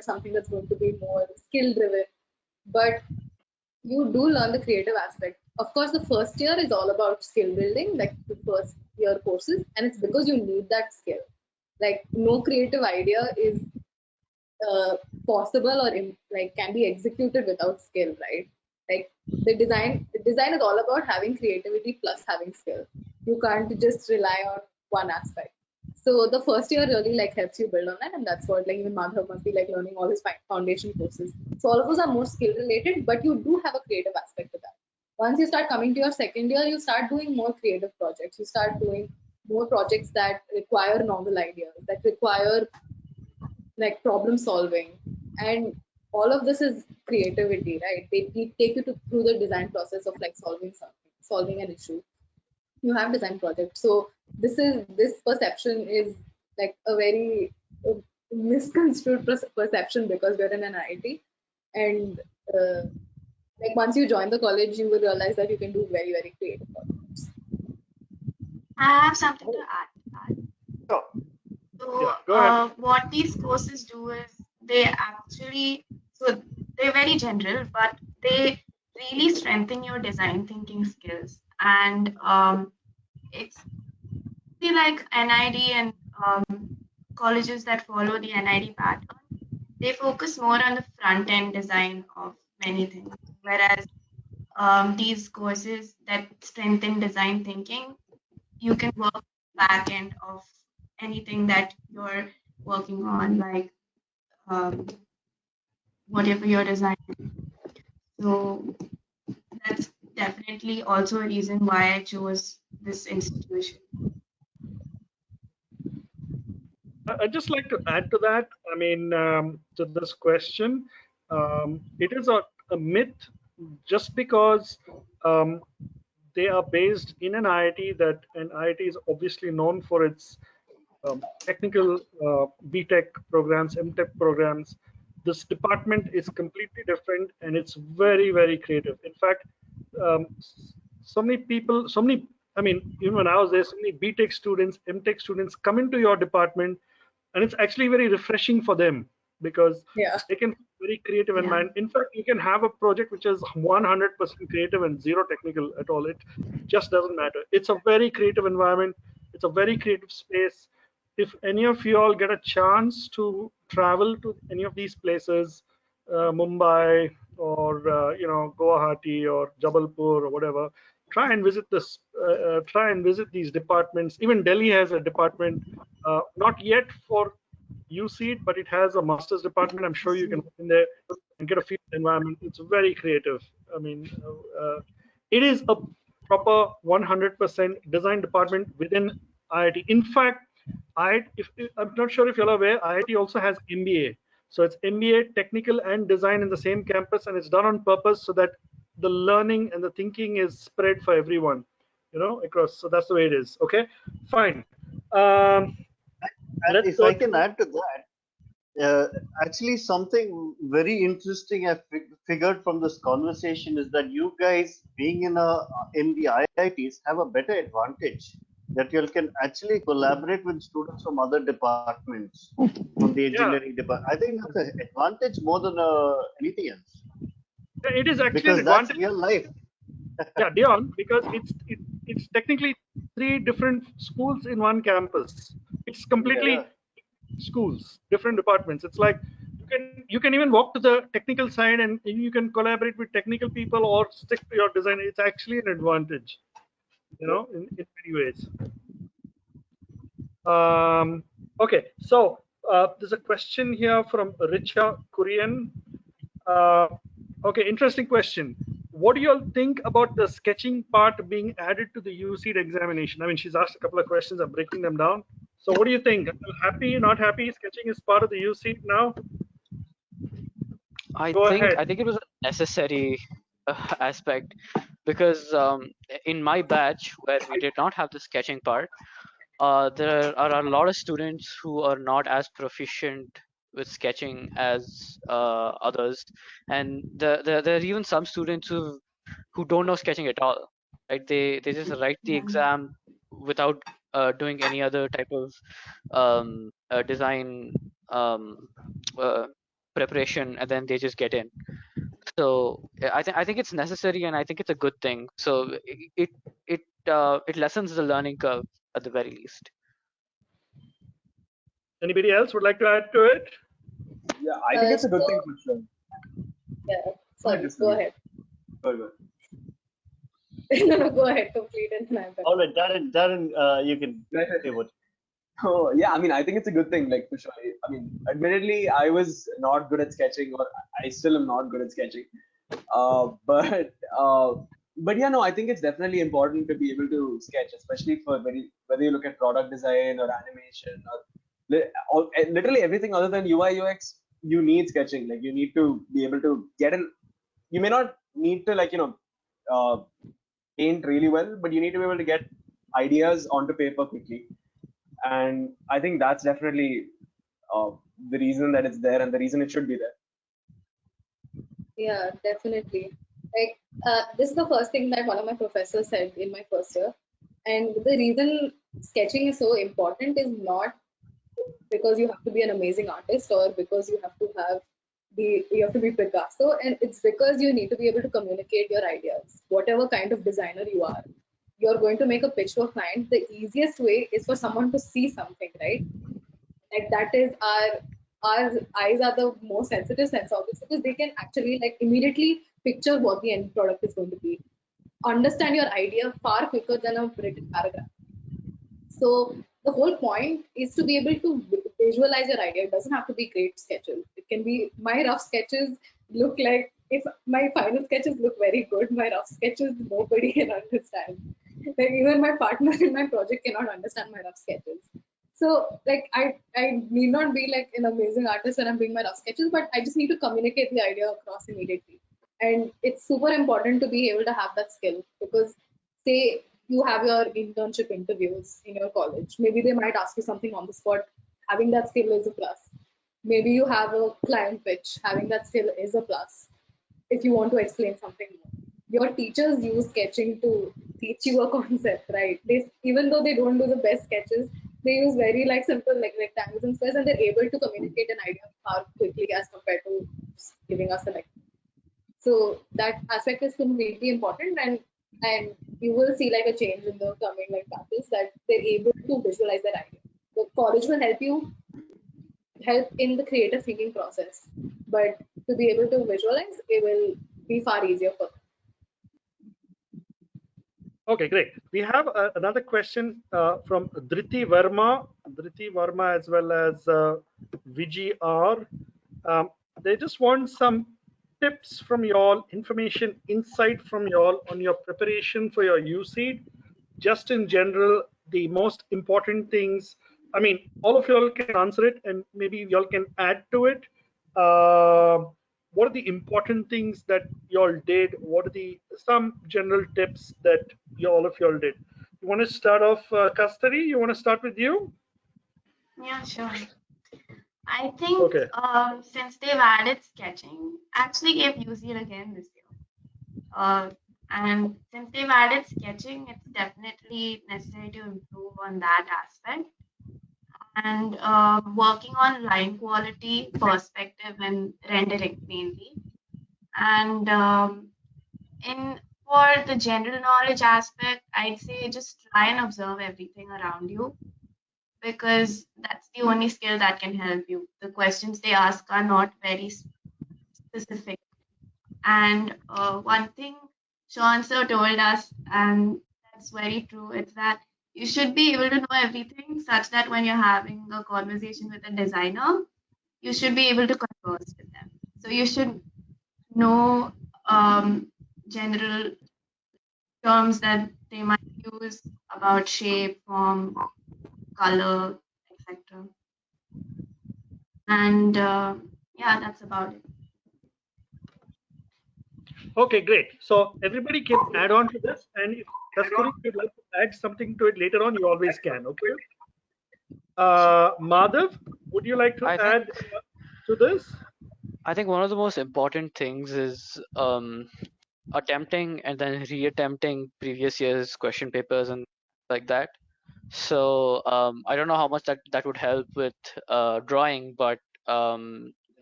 something that's going to be more skill driven? But you do learn the creative aspect. Of course, the first year is all about skill building, like the first year courses, and it's because you need that skill. Like no creative idea is possible or like can be executed without skill, right? Like the design is all about having creativity plus having skill. You can't just rely on one aspect. So the first year really like helps you build on that, and that's what like even Madhav must be like learning all his foundation courses. So all of those are more skill related, but you do have a creative aspect to that. Once you start coming to your second year, you start doing more creative projects. You start doing more projects that require novel ideas, that require like problem solving, and all of this is creativity, right? They take you through the design process of like solving an issue. You have design projects. So this perception is like a very misconstrued perception because we're in an IIT, and like once you join the college you will realize that you can do very very creative projects. I have something to add to that. Sure. So, Yeah, go ahead. what these courses do is they actually, so they're very general, but they really strengthen your design thinking skills. And it's be like NID and colleges that follow the NID pattern. They focus more on the front end design of many things, whereas these courses that strengthen design thinking, you can work back end of anything that you're working on, like um, whatever you're designing. So that's definitely also a reason why I chose this institution. I'd just like to add to that. I mean, to this question, it is a myth just because they are based in an IIT, that an IIT is obviously known for its technical B.Tech programs, M.Tech programs. This department is completely different and it's very, very creative. In fact, um, so many people, so many, I mean, even when I was there, so many B.Tech students, M.Tech students come into your department, and it's actually very refreshing for them because Yeah. they can be very creative in Yeah. mind. In fact, you can have a project which is 100% creative and zero technical at all. It just doesn't matter. It's a very creative environment. It's a very creative space. If any of you all get a chance to travel to any of these places, Mumbai or Guwahati or Jabalpur or whatever, try and visit try and visit these departments. Even Delhi has a department, not yet for UCEED, but it has a master's department. I'm sure you can go in there and get a feel of the environment. It's very creative. I mean, it is a proper 100% design department within IIT. In fact, I'm not sure if you're aware, IIT also has MBA. So it's MBA, technical and design in the same campus, and it's done on purpose so that the learning and the thinking is spread for everyone, across. So that's the way it is. Okay, fine. Um, And let's if go I can to add to that, actually something very interesting I figured from this conversation is that you guys being in the IITs have a better advantage that you can actually collaborate with students from other departments, from the Yeah, engineering department. I think that's an advantage more than anything else, it is actually an because that's advantage. real life. Yeah, Dion, because it's technically three different schools in one campus. It's Yeah, completely schools, different departments. It's like you can even walk to the technical side and you can collaborate with technical people or stick to your design. It's actually an advantage, in many ways. Okay, so there's a question here from Richa Kurian. Uh, okay, interesting question. What do you all think about the sketching part being added to the UCEED examination? I mean, she's asked a couple of questions. I'm breaking them down. So, what do you think? Happy, not happy? Sketching is part of the UCEED now. I Go think ahead. I think it was a necessary aspect because in my batch where we did not have the sketching part, there are a lot of students who are not as proficient with sketching as others, and there are even some students who don't know sketching at all. Right? They just write the exam without doing any other type of design uh, preparation, and then they just get in. So I think it's necessary, and I think it's a good thing. So it lessens the learning curve at the very least. Anybody else would like to add to it? Yeah, I think it's a good So thing for sure. yeah, Go ahead, sorry, just go ahead. Go ahead. No, no, go ahead, complete and then I'm all done. right, Darren, you can Right. say what. Oh, yeah, I mean, I think it's a good thing, like for sure. I mean, admittedly, I was not good at sketching, or I still am not good at sketching. Uh, but uh, but yeah, no, I think it's definitely important to be able to sketch, especially for whether you look at product design or animation or literally everything other than UI UX. You need sketching. Like you need to be able to get in. You may not need to uh, paint really well, but you need to be able to get ideas onto paper quickly. And I think that's definitely uh, the reason that it's there and the reason it should be there. Yeah, definitely. Like, this is the first thing that one of my professors said in my first year. And the reason sketching is so important is not because you have to be an amazing artist or because you have to be Picasso, and it's because you need to be able to communicate your ideas. Whatever kind of designer you are, you're going to make a pitch to a client. The easiest way is for someone to see something, right? Like that is our eyes are the most sensitive sense organs because they can actually like immediately picture what the end product is going to be, understand your idea far quicker than a written paragraph. So the whole point is to be able to visualize your idea. It doesn't have to be great sketches. It can be my rough sketches look like, if my final sketches look very good, my rough sketches nobody can understand. Like even my partner in my project cannot understand my rough sketches. So like I need not be like an amazing artist when I'm doing my rough sketches, but I just need to communicate the idea across immediately. And it's super important to be able to have that skill because say you have your internship interviews in your college. Maybe they might ask you something on the spot. Having that skill is a plus. Maybe you have a client pitch. Having that skill is a plus if you want to explain something more. Your teachers use sketching to teach you a concept, right? They, even though they don't do the best sketches, they use very like simple like rectangles and squares, and they're able to communicate an idea far quickly as compared to just giving us a lecture. So that aspect is completely important, and you will see like a change in the coming like batches that they're able to visualize their idea. The college will help in the creative thinking process, but to be able to visualize, it will be far easier for them. Okay, great. We have another question from Dhriti Verma. Dhriti Verma as well as Viji R. Um, they just want some tips from y'all, information, insight from y'all on your preparation for your UCEED. Just in general, the most important things. I mean, all of y'all can answer it, and maybe y'all can add to it. Uh, what are the important things that y'all did? What are the some general tips that all of y'all did? You want to start off, Kasturi? You want to start with you? Yeah, sure. I think Okay. since they've added sketching, I actually gave UCEED again this year. Uh, And since they've added sketching, it's definitely necessary to improve on that aspect. And working on line quality, perspective, and rendering mainly. And in for the general knowledge aspect, I'd say just try and observe everything around you because that's the only skill that can help you. The questions they ask are not very specific. And one thing Sean sir told us, and that's very true, it's that you should be able to know everything such that when you're having a conversation with a designer, you should be able to converse with them. So you should know general terms that they might use about shape, form, color, etc. And yeah, that's about it. Okay, great. So everybody can add on to this, and if Kasturi would like to add something to it later on, you always can. Okay. Madhav, would you like to I think add to this? I think one of the most important things is attempting and then reattempting previous year's question papers and like that. So I don't know how much that would help with drawing, but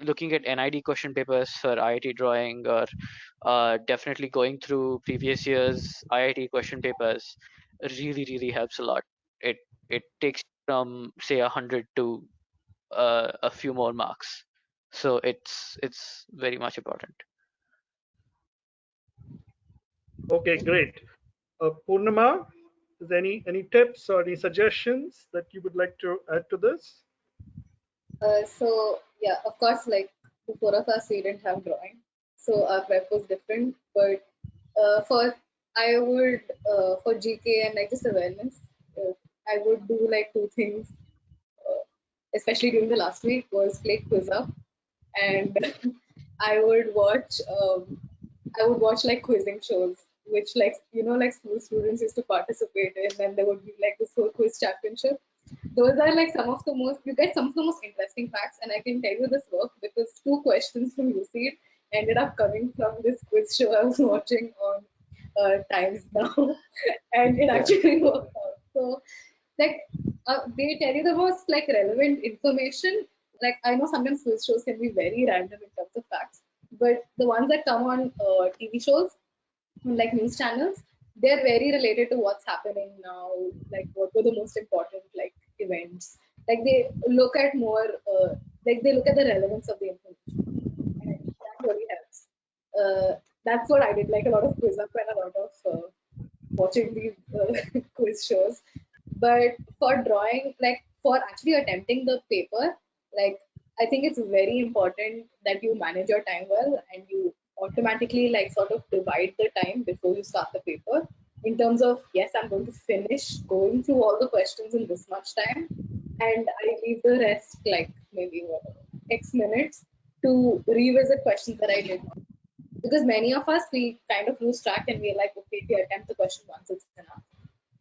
looking at NID question papers for IIT drawing, or definitely going through previous year's IIT question papers really helps a lot. It takes from say 100 to a few more marks. So it's very much important. Okay, great. Purnima, is there any tips or any suggestions that you would like to add to this? So yeah, of course, like the four of us, we didn't have drawing, so our prep was different. But for I would for GK and like just awareness, I would do like two things, especially during the last week, was play quiz up, and I would watch like quizzing shows, which like like school students used to participate in, and there would be like this whole quiz championship. Those are like some of the most you get some of the most interesting facts, and I can tell you this work because two questions from UCEED ended up coming from this quiz show I was watching on Times Now, and it Yeah. actually worked out. So like they tell you the most like relevant information. Like I know sometimes quiz shows can be very random in terms of facts, but the ones that come on TV shows, like news channels, they're very related to what's happening now. Like what were the most important like events. Like they look at more, like they look at the relevance of the information, and that really helps. That's what I did. Like a lot of quiz up and a lot of watching these quiz shows. But for drawing, like for actually attempting the paper, like I think it's very important that you manage your time well and you automatically like sort of divide the time before you start the paper in terms of yes, I'm going to finish going through all the questions in this much time, and I leave the rest like maybe whatever X minutes to revisit questions that I did not. Because many of us we kind of lose track and we're like, okay, if you attempt the question once, it's enough.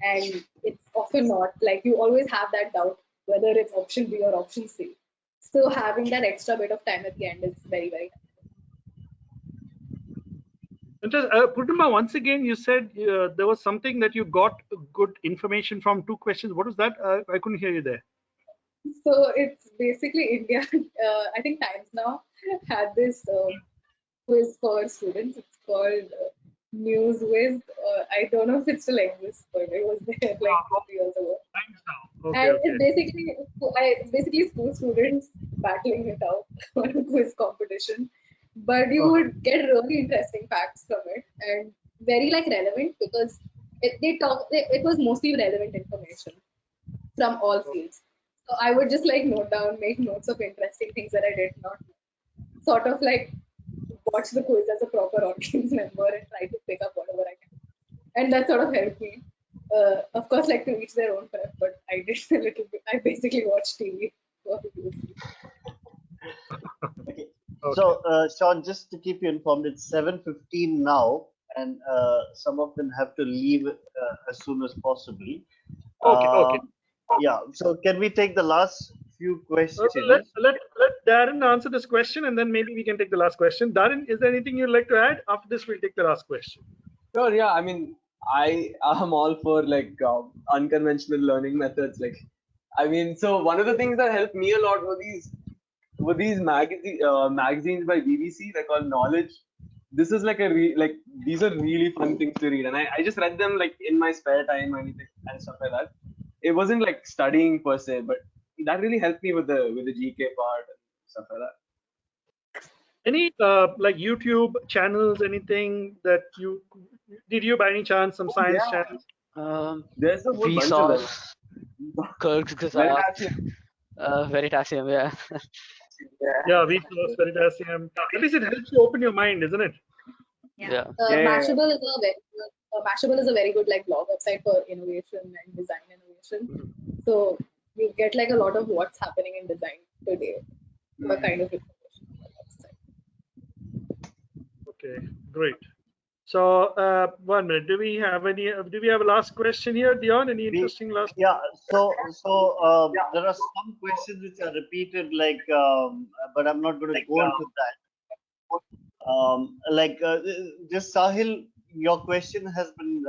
And it's often not. Like you always have that doubt whether it's option B or option C. So having that extra bit of time at the end is very Purnima, once again, you said there was something that you got good information from two questions. What was that? I couldn't hear you there. so it's basically India. I think Times Now had this quiz for students. It's called News Whiz. I don't know if it still exists, but it was there like 2 3 years ago. Thanks now. Okay, And okay. it's basically school students battling it out on a quiz competition. But you would get really interesting facts from it and very like relevant because it was mostly relevant information from all fields. So I would just like note down, make notes of interesting things that I did not know. Sort of like watch the quiz as a proper audience member and try to pick up whatever I can. And that sort of helped me. Of course, like to each their own prep, but I did a little bit. I basically watched TV. Okay. So, Sean, just to keep you informed, it's 7:15 now, and some of them have to leave as soon as possible. Okay. Yeah. So, can we take the last few questions? Let Darren answer this question, and then maybe we can take the last question. Darren, is there anything you'd like to add? After this, we'll take the last question. Sure, yeah. I mean, I am all for like unconventional learning methods. Like, I mean, so one of the things that helped me a lot were these magazines by BBC, like called Knowledge. This is like like these are really fun things to read, and I just read them like in my spare time or anything and stuff like that. It wasn't like studying per se, but that really helped me with the GK part and stuff like that. Any like YouTube channels, anything that you did you by any chance some Oh, science yeah, channels? there's a whole bunch of them. Vsauce, Kirk's Gazette, Veritasium. Veritasium, yeah. Yeah. Yeah, Vsauce, Veritasium. At least it helps you open your mind, isn't it? Yeah. Yeah. Mashable is a very good like blog website for innovation and design innovation. Mhm. So you get like a lot of what's happening in design today. What kind of information on that website. Okay, great. So 1 minute. Do we have any? Do we have a last question here, Dion? Any We, interesting last? yeah, there are some questions which are repeated, like, but I'm not going to go into that. Just Sahil, your question has been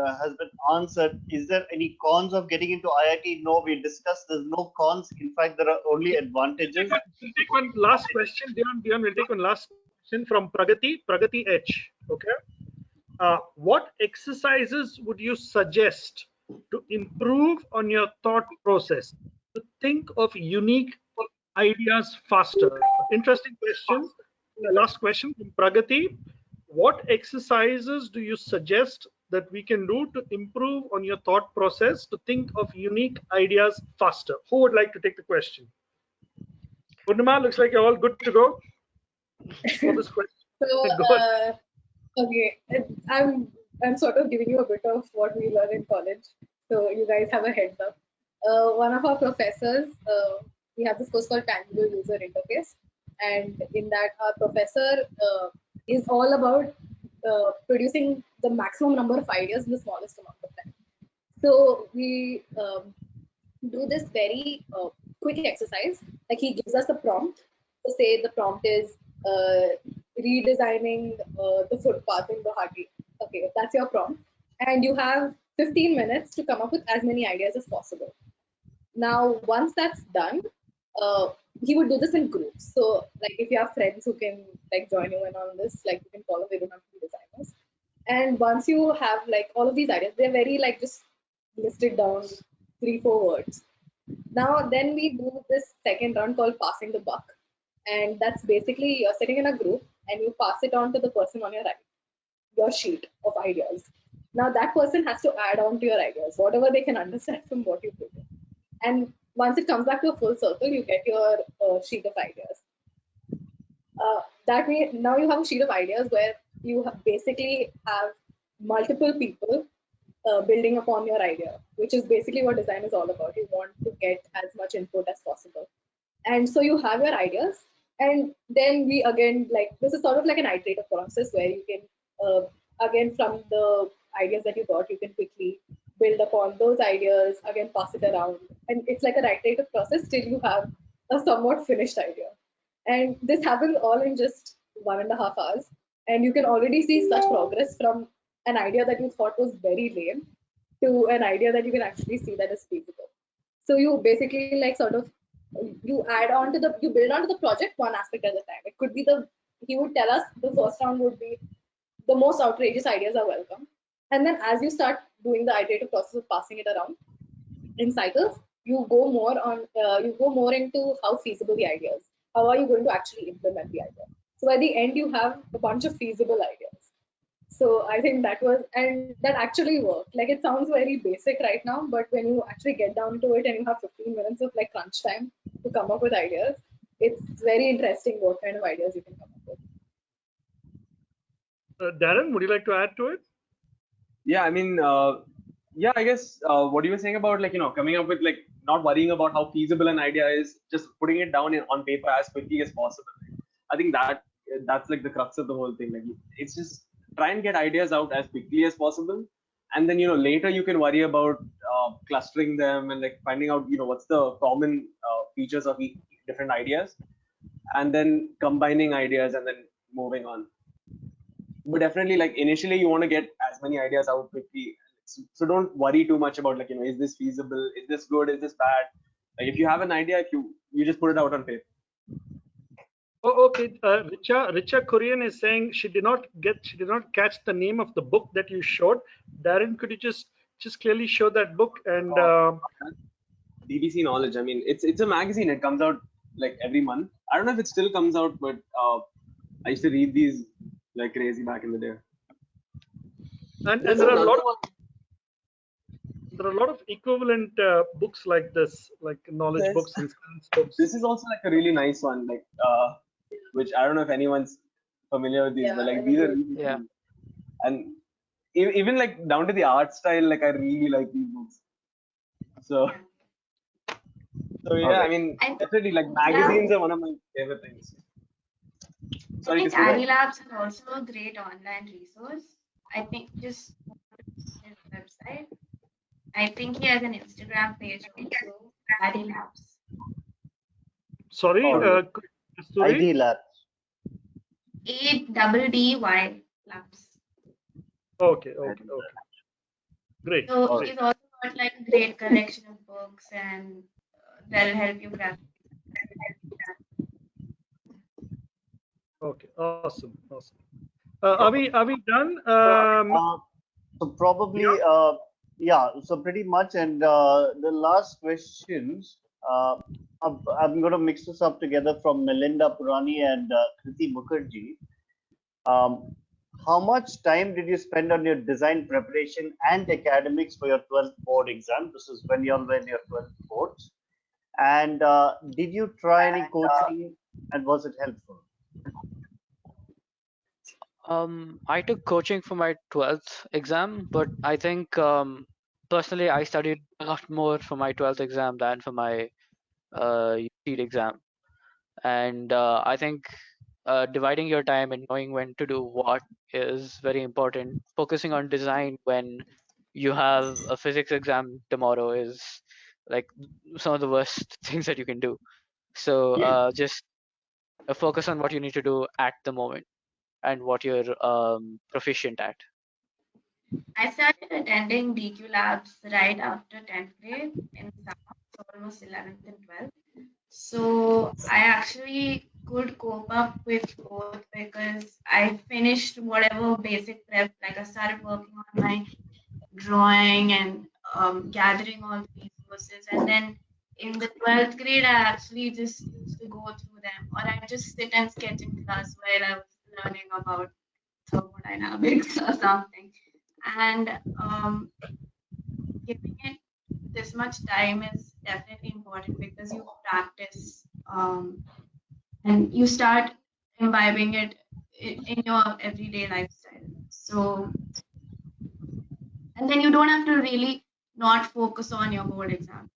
answered. Is there any cons of getting into IIT? No, we discussed. There's no cons. In fact, there are only advantages. We'll take one last question, Dion. Dion, we'll take one last question from Pragati H. Okay. What exercises would you suggest to improve on your thought process, to think of unique ideas faster? Interesting question. The last question from Pragati. What exercises do you suggest that we can do to improve on your thought process, to think of unique ideas faster? Who would like to take the question? Purnima, looks like you're all good to go for this question. So Go ahead. okay, I'm sort of giving you a bit of what we learn in college, so you guys have a heads up. One of our professors, we have this course called Tangible User Interface, and in that our professor is all about producing the maximum number of ideas in the smallest amount of time. So we do this very quick exercise. Like he gives us a prompt. So say the prompt is redesigning the footpath in Guwahati. Okay, that's your prompt, and you have 15 minutes to come up with as many ideas as possible. Now, once that's done, he would do this in groups. So, like, if you have friends who can like join you in on this, like you can follow. They don't have to be designers. And once you have like all of these ideas, they're very like just listed down 3, 4 words. Now, then we do this second round called passing the buck, and that's basically you're sitting in a group and you pass it on to the person on your right, your sheet of ideas. Now that person has to add on to your ideas, whatever they can understand from what you put in. And once it comes back to a full circle, you get your sheet of ideas. That means now you have a sheet of ideas where you basically have multiple people building upon your idea, which is basically what design is all about. You want to get as much input as possible. And so you have your ideas, and then we again, like, this is sort of like an iterative process where you can, again, from the ideas that you got, you can quickly build upon those ideas, again, pass it around. And it's like an iterative process till you have a somewhat finished idea. And this happens all in just 1.5 hours. And you can already see such progress from an idea that you thought was very lame to an idea that you can actually see that is feasible. So you basically like sort of you build onto the project one aspect at a time. It could be he would tell us the first round would be the most outrageous ideas are welcome. And then as you start doing the iterative process of passing it around in cycles, you go more into how feasible the idea is. How are you going to actually implement the idea? So at the end, you have a bunch of feasible ideas. So I think and that actually worked. Like it sounds very basic right now, but when you actually get down to it and you have 15 minutes of like crunch time to come up with ideas, it's very interesting what kind of ideas you can come up with. Darren, would you like to add to it? Yeah, I mean, yeah, I guess what you were saying about like coming up with like not worrying about how feasible an idea is, just putting it down on paper as quickly as possible. I think that's like the crux of the whole thing. Like it's just try and get ideas out as quickly as possible, and then later you can worry about clustering them and like finding out what's the common features of each different ideas, and then combining ideas and then moving on. but definitely like initially you want to get as many ideas out quickly. So don't worry too much about like, is this feasible? Is this good? Is this bad? Like if you have an idea, if you just put it out on paper. Oh, okay. Richa Korean is saying she did not catch the name of the book that you showed. Darren, could you just clearly show that book? And BBC Knowledge. I mean, it's a magazine. It comes out like every month. I don't know if it still comes out, but I used to read these like crazy back in the day. and There's there are a another lot of one. there are a lot of equivalent books like this, like knowledge Yes. books and science books. This is also like a really nice one, like which I don't know if anyone's familiar with these, Yeah, but like I these are know. really Yeah. cool. And even like down to the art style, like I really like these books. So yeah, Alright. I mean, I definitely like magazines are one of my favorite things. I Sorry, think Kisura. Labs is also a great online resource. I think just his website. I think he has an Instagram page also, Labs. Sorry, Oh, Kasturi? ID Labs. ADDY Labs. Okay. Great. So Great. he's also got like a great collection of books, and that'll help you grab. Okay. Awesome. Are we done? So probably, yeah, so pretty much. And the last questions, I'm going to mix this up together from Melinda Purani and Kriti Mukherjee. How much time did you spend on your design preparation and academics for your 12th board exam? This is when you're in your 12th boards. And did you try any coaching, and was it helpful? I took coaching for my 12th exam, but I think personally I studied a lot more for my 12th exam than for my UCEED exam. And I think dividing your time and knowing when to do what is very important. Focusing on design when you have a physics exam tomorrow is like some of the worst things that you can do. So just focus on what you need to do at the moment and what you're proficient at. I started attending DQ Labs right after 10th grade in summer, so almost 11th and 12th. So I actually could cope up with both because I finished whatever basic prep, like I started working on my drawing and gathering all the resources. And then in the 12th grade, I actually just used to go through them, or I'd just sit and sketch in class while I was learning about thermodynamics or something. And giving it this much time is definitely important because you practice and you start imbibing it in your everyday lifestyle. So, and then you don't have to really not focus on your board exam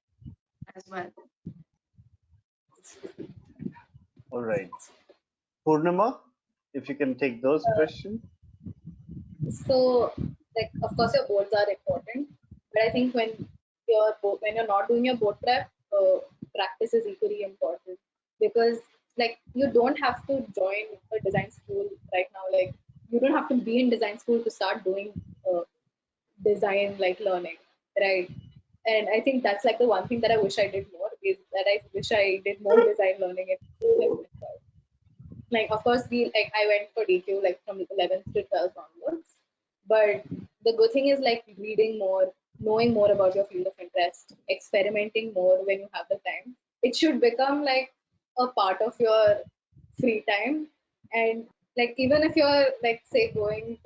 as well. All right. Purnima, if you can take those questions. So, like, of course, your boards are important, but I think when you're not doing your board prep, practice is equally important because, like, you don't have to join a design school right now. Like, you don't have to be in design school to start doing design like learning, right? And I think that's like the one thing that I wish I did more is that I wish I did more design learning in 11th and 12th. Like, of course, I went for DQ like from 11th to 12th onwards, but the good thing is like reading more, knowing more about your field of interest, experimenting more when you have the time. It should become like a part of your free time. And like even if you're like say going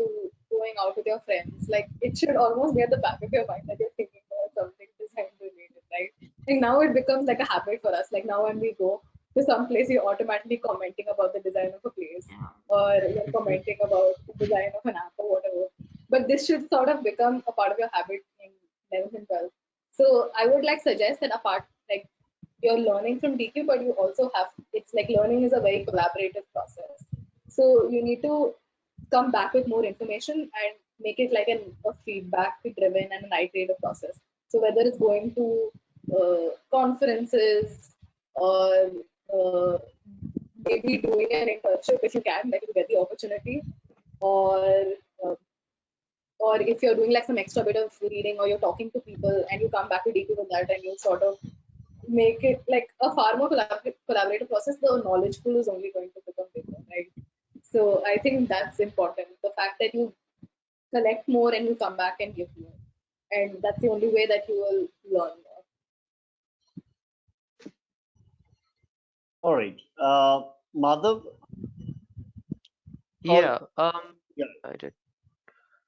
out with your friends, like it should almost be at the back of your mind that you're thinking about something design related, right? Like now it becomes like a habit for us. Like now when we go to some place, you're automatically commenting about the design of a place, or you're commenting about the design of an app or whatever. But this should sort of become a part of your habit in 11th and 12th. So I would like suggest that apart, like you're learning from DQ, but you also have, it's like learning is a very collaborative process. So you need to come back with more information and make it like a feedback driven and an iterative process. So whether it's going to conferences or maybe doing an internship if you can, like you get the opportunity, or uh, or if you're doing like some extra bit of reading or you're talking to people and you come back to DQ with that and you sort of make it like a far more collaborative process, the knowledge pool is only going to become bigger, right? So I think that's important. The fact that you collect more and you come back and give more. And that's the only way that you will learn more. All right. Madhav, Yeah. yeah, I did.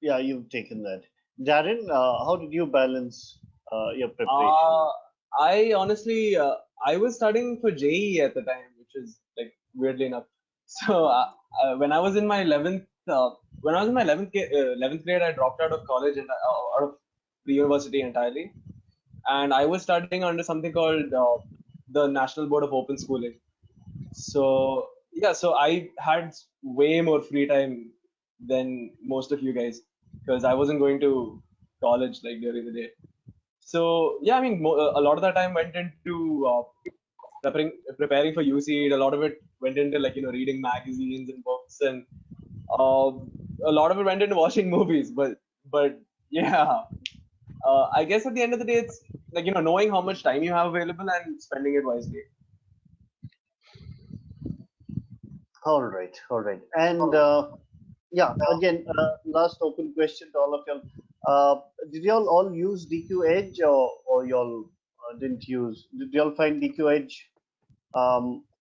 yeah, you've taken that. Darren, how did you balance your preparation? I honestly, I was studying for JEE at the time, which is like weirdly enough. So when I was in my 11th, when I was in my 11th grade, I dropped out of college and out of the university entirely, and I was studying under something called the National Board of Open Schooling. So yeah, so I had way more free time than most of you guys because I wasn't going to college like during the day. So yeah, I mean, a lot of that time went into preparing for UCEED. A lot of it went into like reading magazines and books, and uh, a lot of it went into watching movies. But yeah, I guess at the end of the day, it's like knowing how much time you have available and spending it wisely. All right, all right. And yeah, again, last open question to all of y'all. Did y'all all use DQ Edge or y'all didn't use? Did y'all find DQ Edge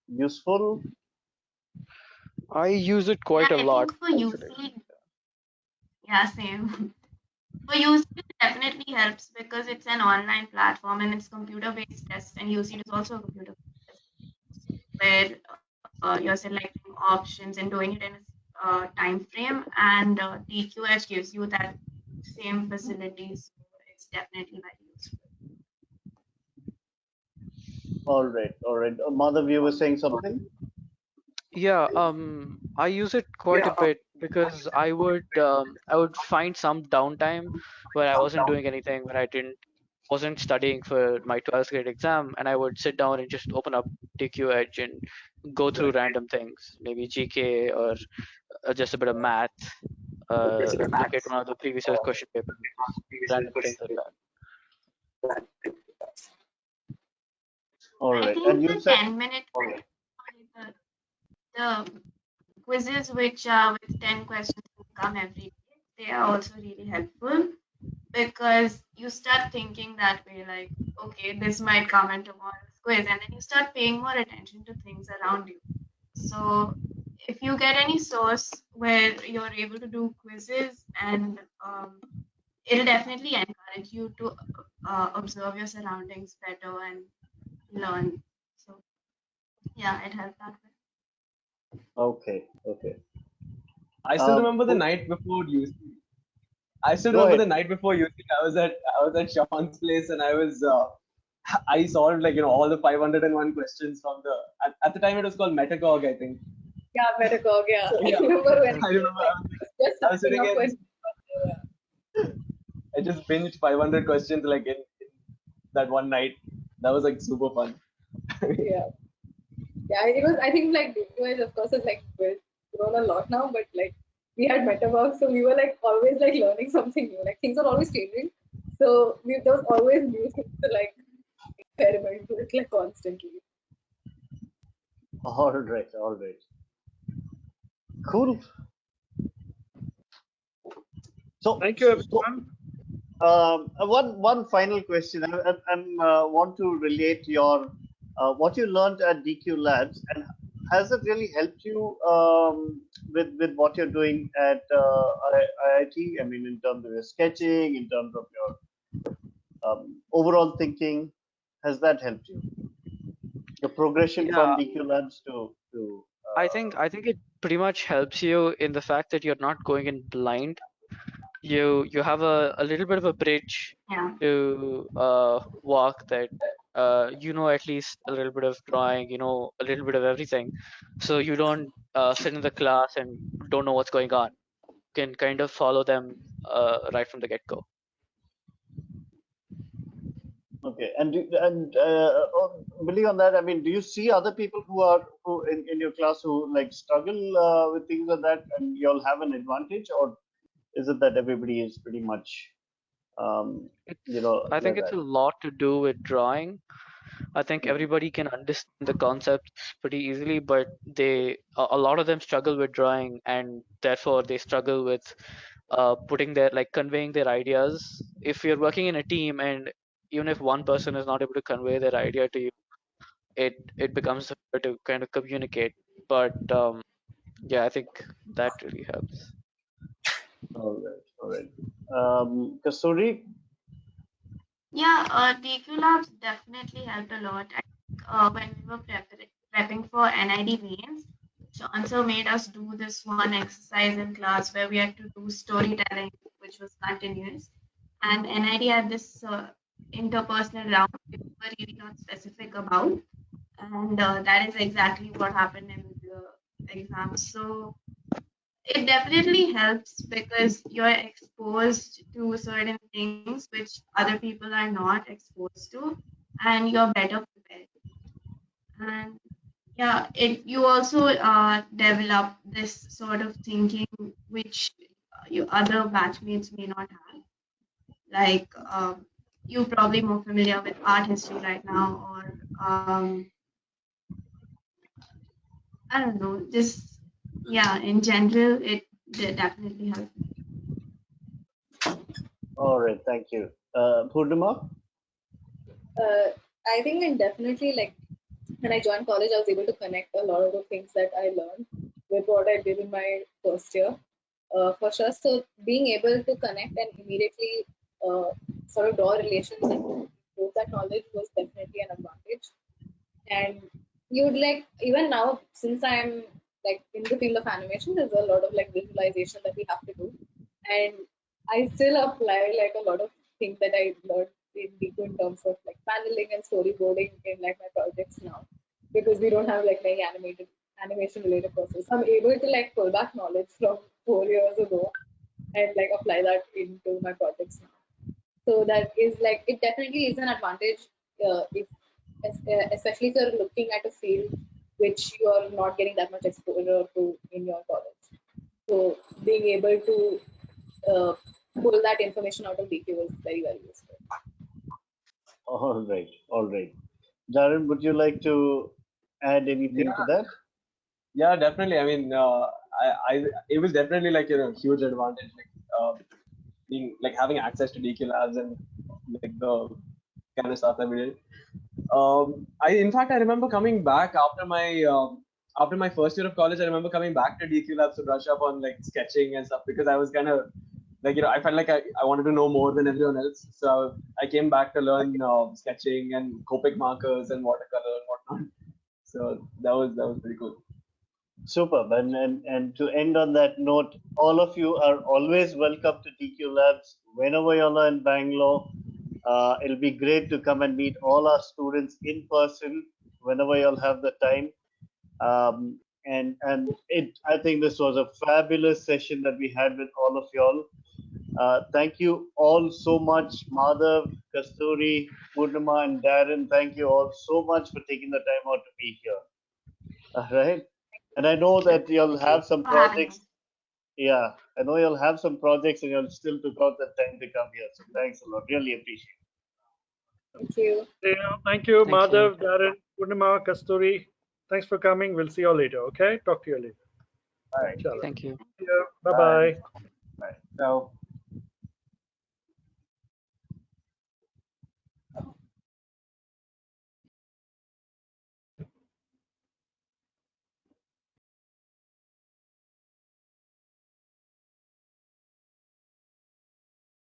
useful? I use it quite a Yeah, I lot, think for actually. UC, yeah, same. For UC, it definitely helps because it's an online platform and it's computer-based tests, and UC is also a computer-based test where you're selecting options and doing it in a time frame, and DQH gives you that same facilities. So it's definitely very useful. All right, all right. Madhav, you were saying something? Yeah, I use it quite a bit because I would find some downtime where I wasn't doing anything, where I didn't wasn't studying for my 12th grade exam, and I would sit down and just open up DQ Edge and go through random things, maybe GK or just a bit of math, look at one of the previous year's question papers, random things like that. All I right. And think you the said, 10-minute, the quizzes which are with 10 questions to come every day, they are also really helpful because you start thinking that way, like, okay, this might come in tomorrow's quiz, and then you start paying more attention to things around you. So if you get any source where you're able to do quizzes, and it'll definitely encourage you to observe your surroundings better and learn. So yeah, it helped that way. okay, okay. I still remember the night before UC. I still Go remember ahead. the night before UC. I was at Sean's place and I solved like all the 501 questions from the at the time it was called Metacog, I think. Yeah, Metacog, yeah. So, I yeah, remember when I remember just I was starting sitting up in. when I just binged 500 questions like in that one night. That was like super fun. yeah. Yeah, it was. I think like DQS, of course, is like grown a lot now, but like we had Metaverse, so we were like always like learning something new. Like things are always changing, so there was always new things to like experiment with like constantly. All right, all right. Cool. So, Thank you, everyone. one final question. I want to relate your what you learned at DQ Labs, and has it really helped you with what you're doing at IIT? I mean, in terms of your sketching, in terms of your overall thinking, has that helped you? The progression from Yeah, DQ Labs to I think it pretty much helps you in the fact that you're not going in blind. You have a little bit of a bridge Yeah. to walk that you know at least a little bit of drawing, you know a little bit of everything, so you don't sit in the class and don't know what's going on. You can kind of follow them right from the get-go. Okay, and building on that, I mean, do you see other people who in your class who like struggle with things like that, and you'll have an advantage, or is it that everybody is pretty much, I think like it's that? a lot to do with drawing. I think Mhm. everybody can understand the concepts pretty easily, but a lot of them struggle with drawing, and therefore they struggle with putting their like conveying their ideas. If you're working in a team, and even if one person is not able to convey their idea to you, it becomes hard to kind of communicate. But yeah, I think that really helps. All right, all right. Kasturi, Yeah, DQ labs definitely helped a lot. I think when we were prepping for NID mains, Chancellor made us do this one exercise in class where we had to do storytelling, which was continuous. And NID had this interpersonal round which we were really not specific about. And that is exactly what happened in the exam. So it definitely helps because you're exposed to certain things which other people are not exposed to, and you're better prepared. And yeah, you also develop this sort of thinking which your other batchmates may not have. Like you're probably more familiar with art history right now, or I don't know, just yeah, in general, it definitely helps. all right, thank you. Purnima, I think it definitely like when I joined college, I was able to connect a lot of the things that I learned with what I did in my first year, for sure. So being able to connect and immediately sort of draw relations and improve that knowledge was definitely an advantage. And you'd like even now, since I'm like in the field of animation, there's a lot of like visualization that we have to do, and I still apply like a lot of things that I learned in Deco in terms of like paneling and storyboarding in like my projects now, because we don't have like many animation related courses. I'm able to like pull back knowledge from 4 years ago and like apply that into my projects now. So that is like it definitely is an advantage, if especially if you're looking at a field which you're not getting that much exposure to in your college. So being able to uh, pull that information out of DQ is very, very useful. all right, all right. Darren, would you like to add anything to Yeah, that? yeah, definitely. I mean, it was definitely like huge advantage, like being like having access to DQ labs and like the kind of stuff that we did. I in fact I remember coming back after my first year of college. I remember coming back to DQ labs to brush up on like sketching and stuff because I was kind of like I felt like I wanted to know more than everyone else. So I came back to learn sketching and Copic markers and watercolor and whatnot. So that was pretty cool. Superb. And to end on that note, all of you are always welcome to TQ Labs whenever you're in Bangalore. It'll be great to come and meet all our students in person whenever you'll have the time. And I think this was a fabulous session that we had with all of y'all. Thank you all so much, Madhav, Kasturi, Purnima, and Darren. Thank you all so much for taking the time out to be here. All right. And I know Thank you. that you'll Thank you. have some For having projects. us. Yeah, I know you'll have some projects and you'll still took out the time to come here. So thanks a lot. Really appreciate Thank you. Yeah, thank you, Thank you. Madhav, Darren, Purnima, Kasturi. Thanks for coming. We'll see you all later. Okay, talk to you later. it. All right. Chalo. Thank you. Yeah, bye Bye. bye. Bye. So.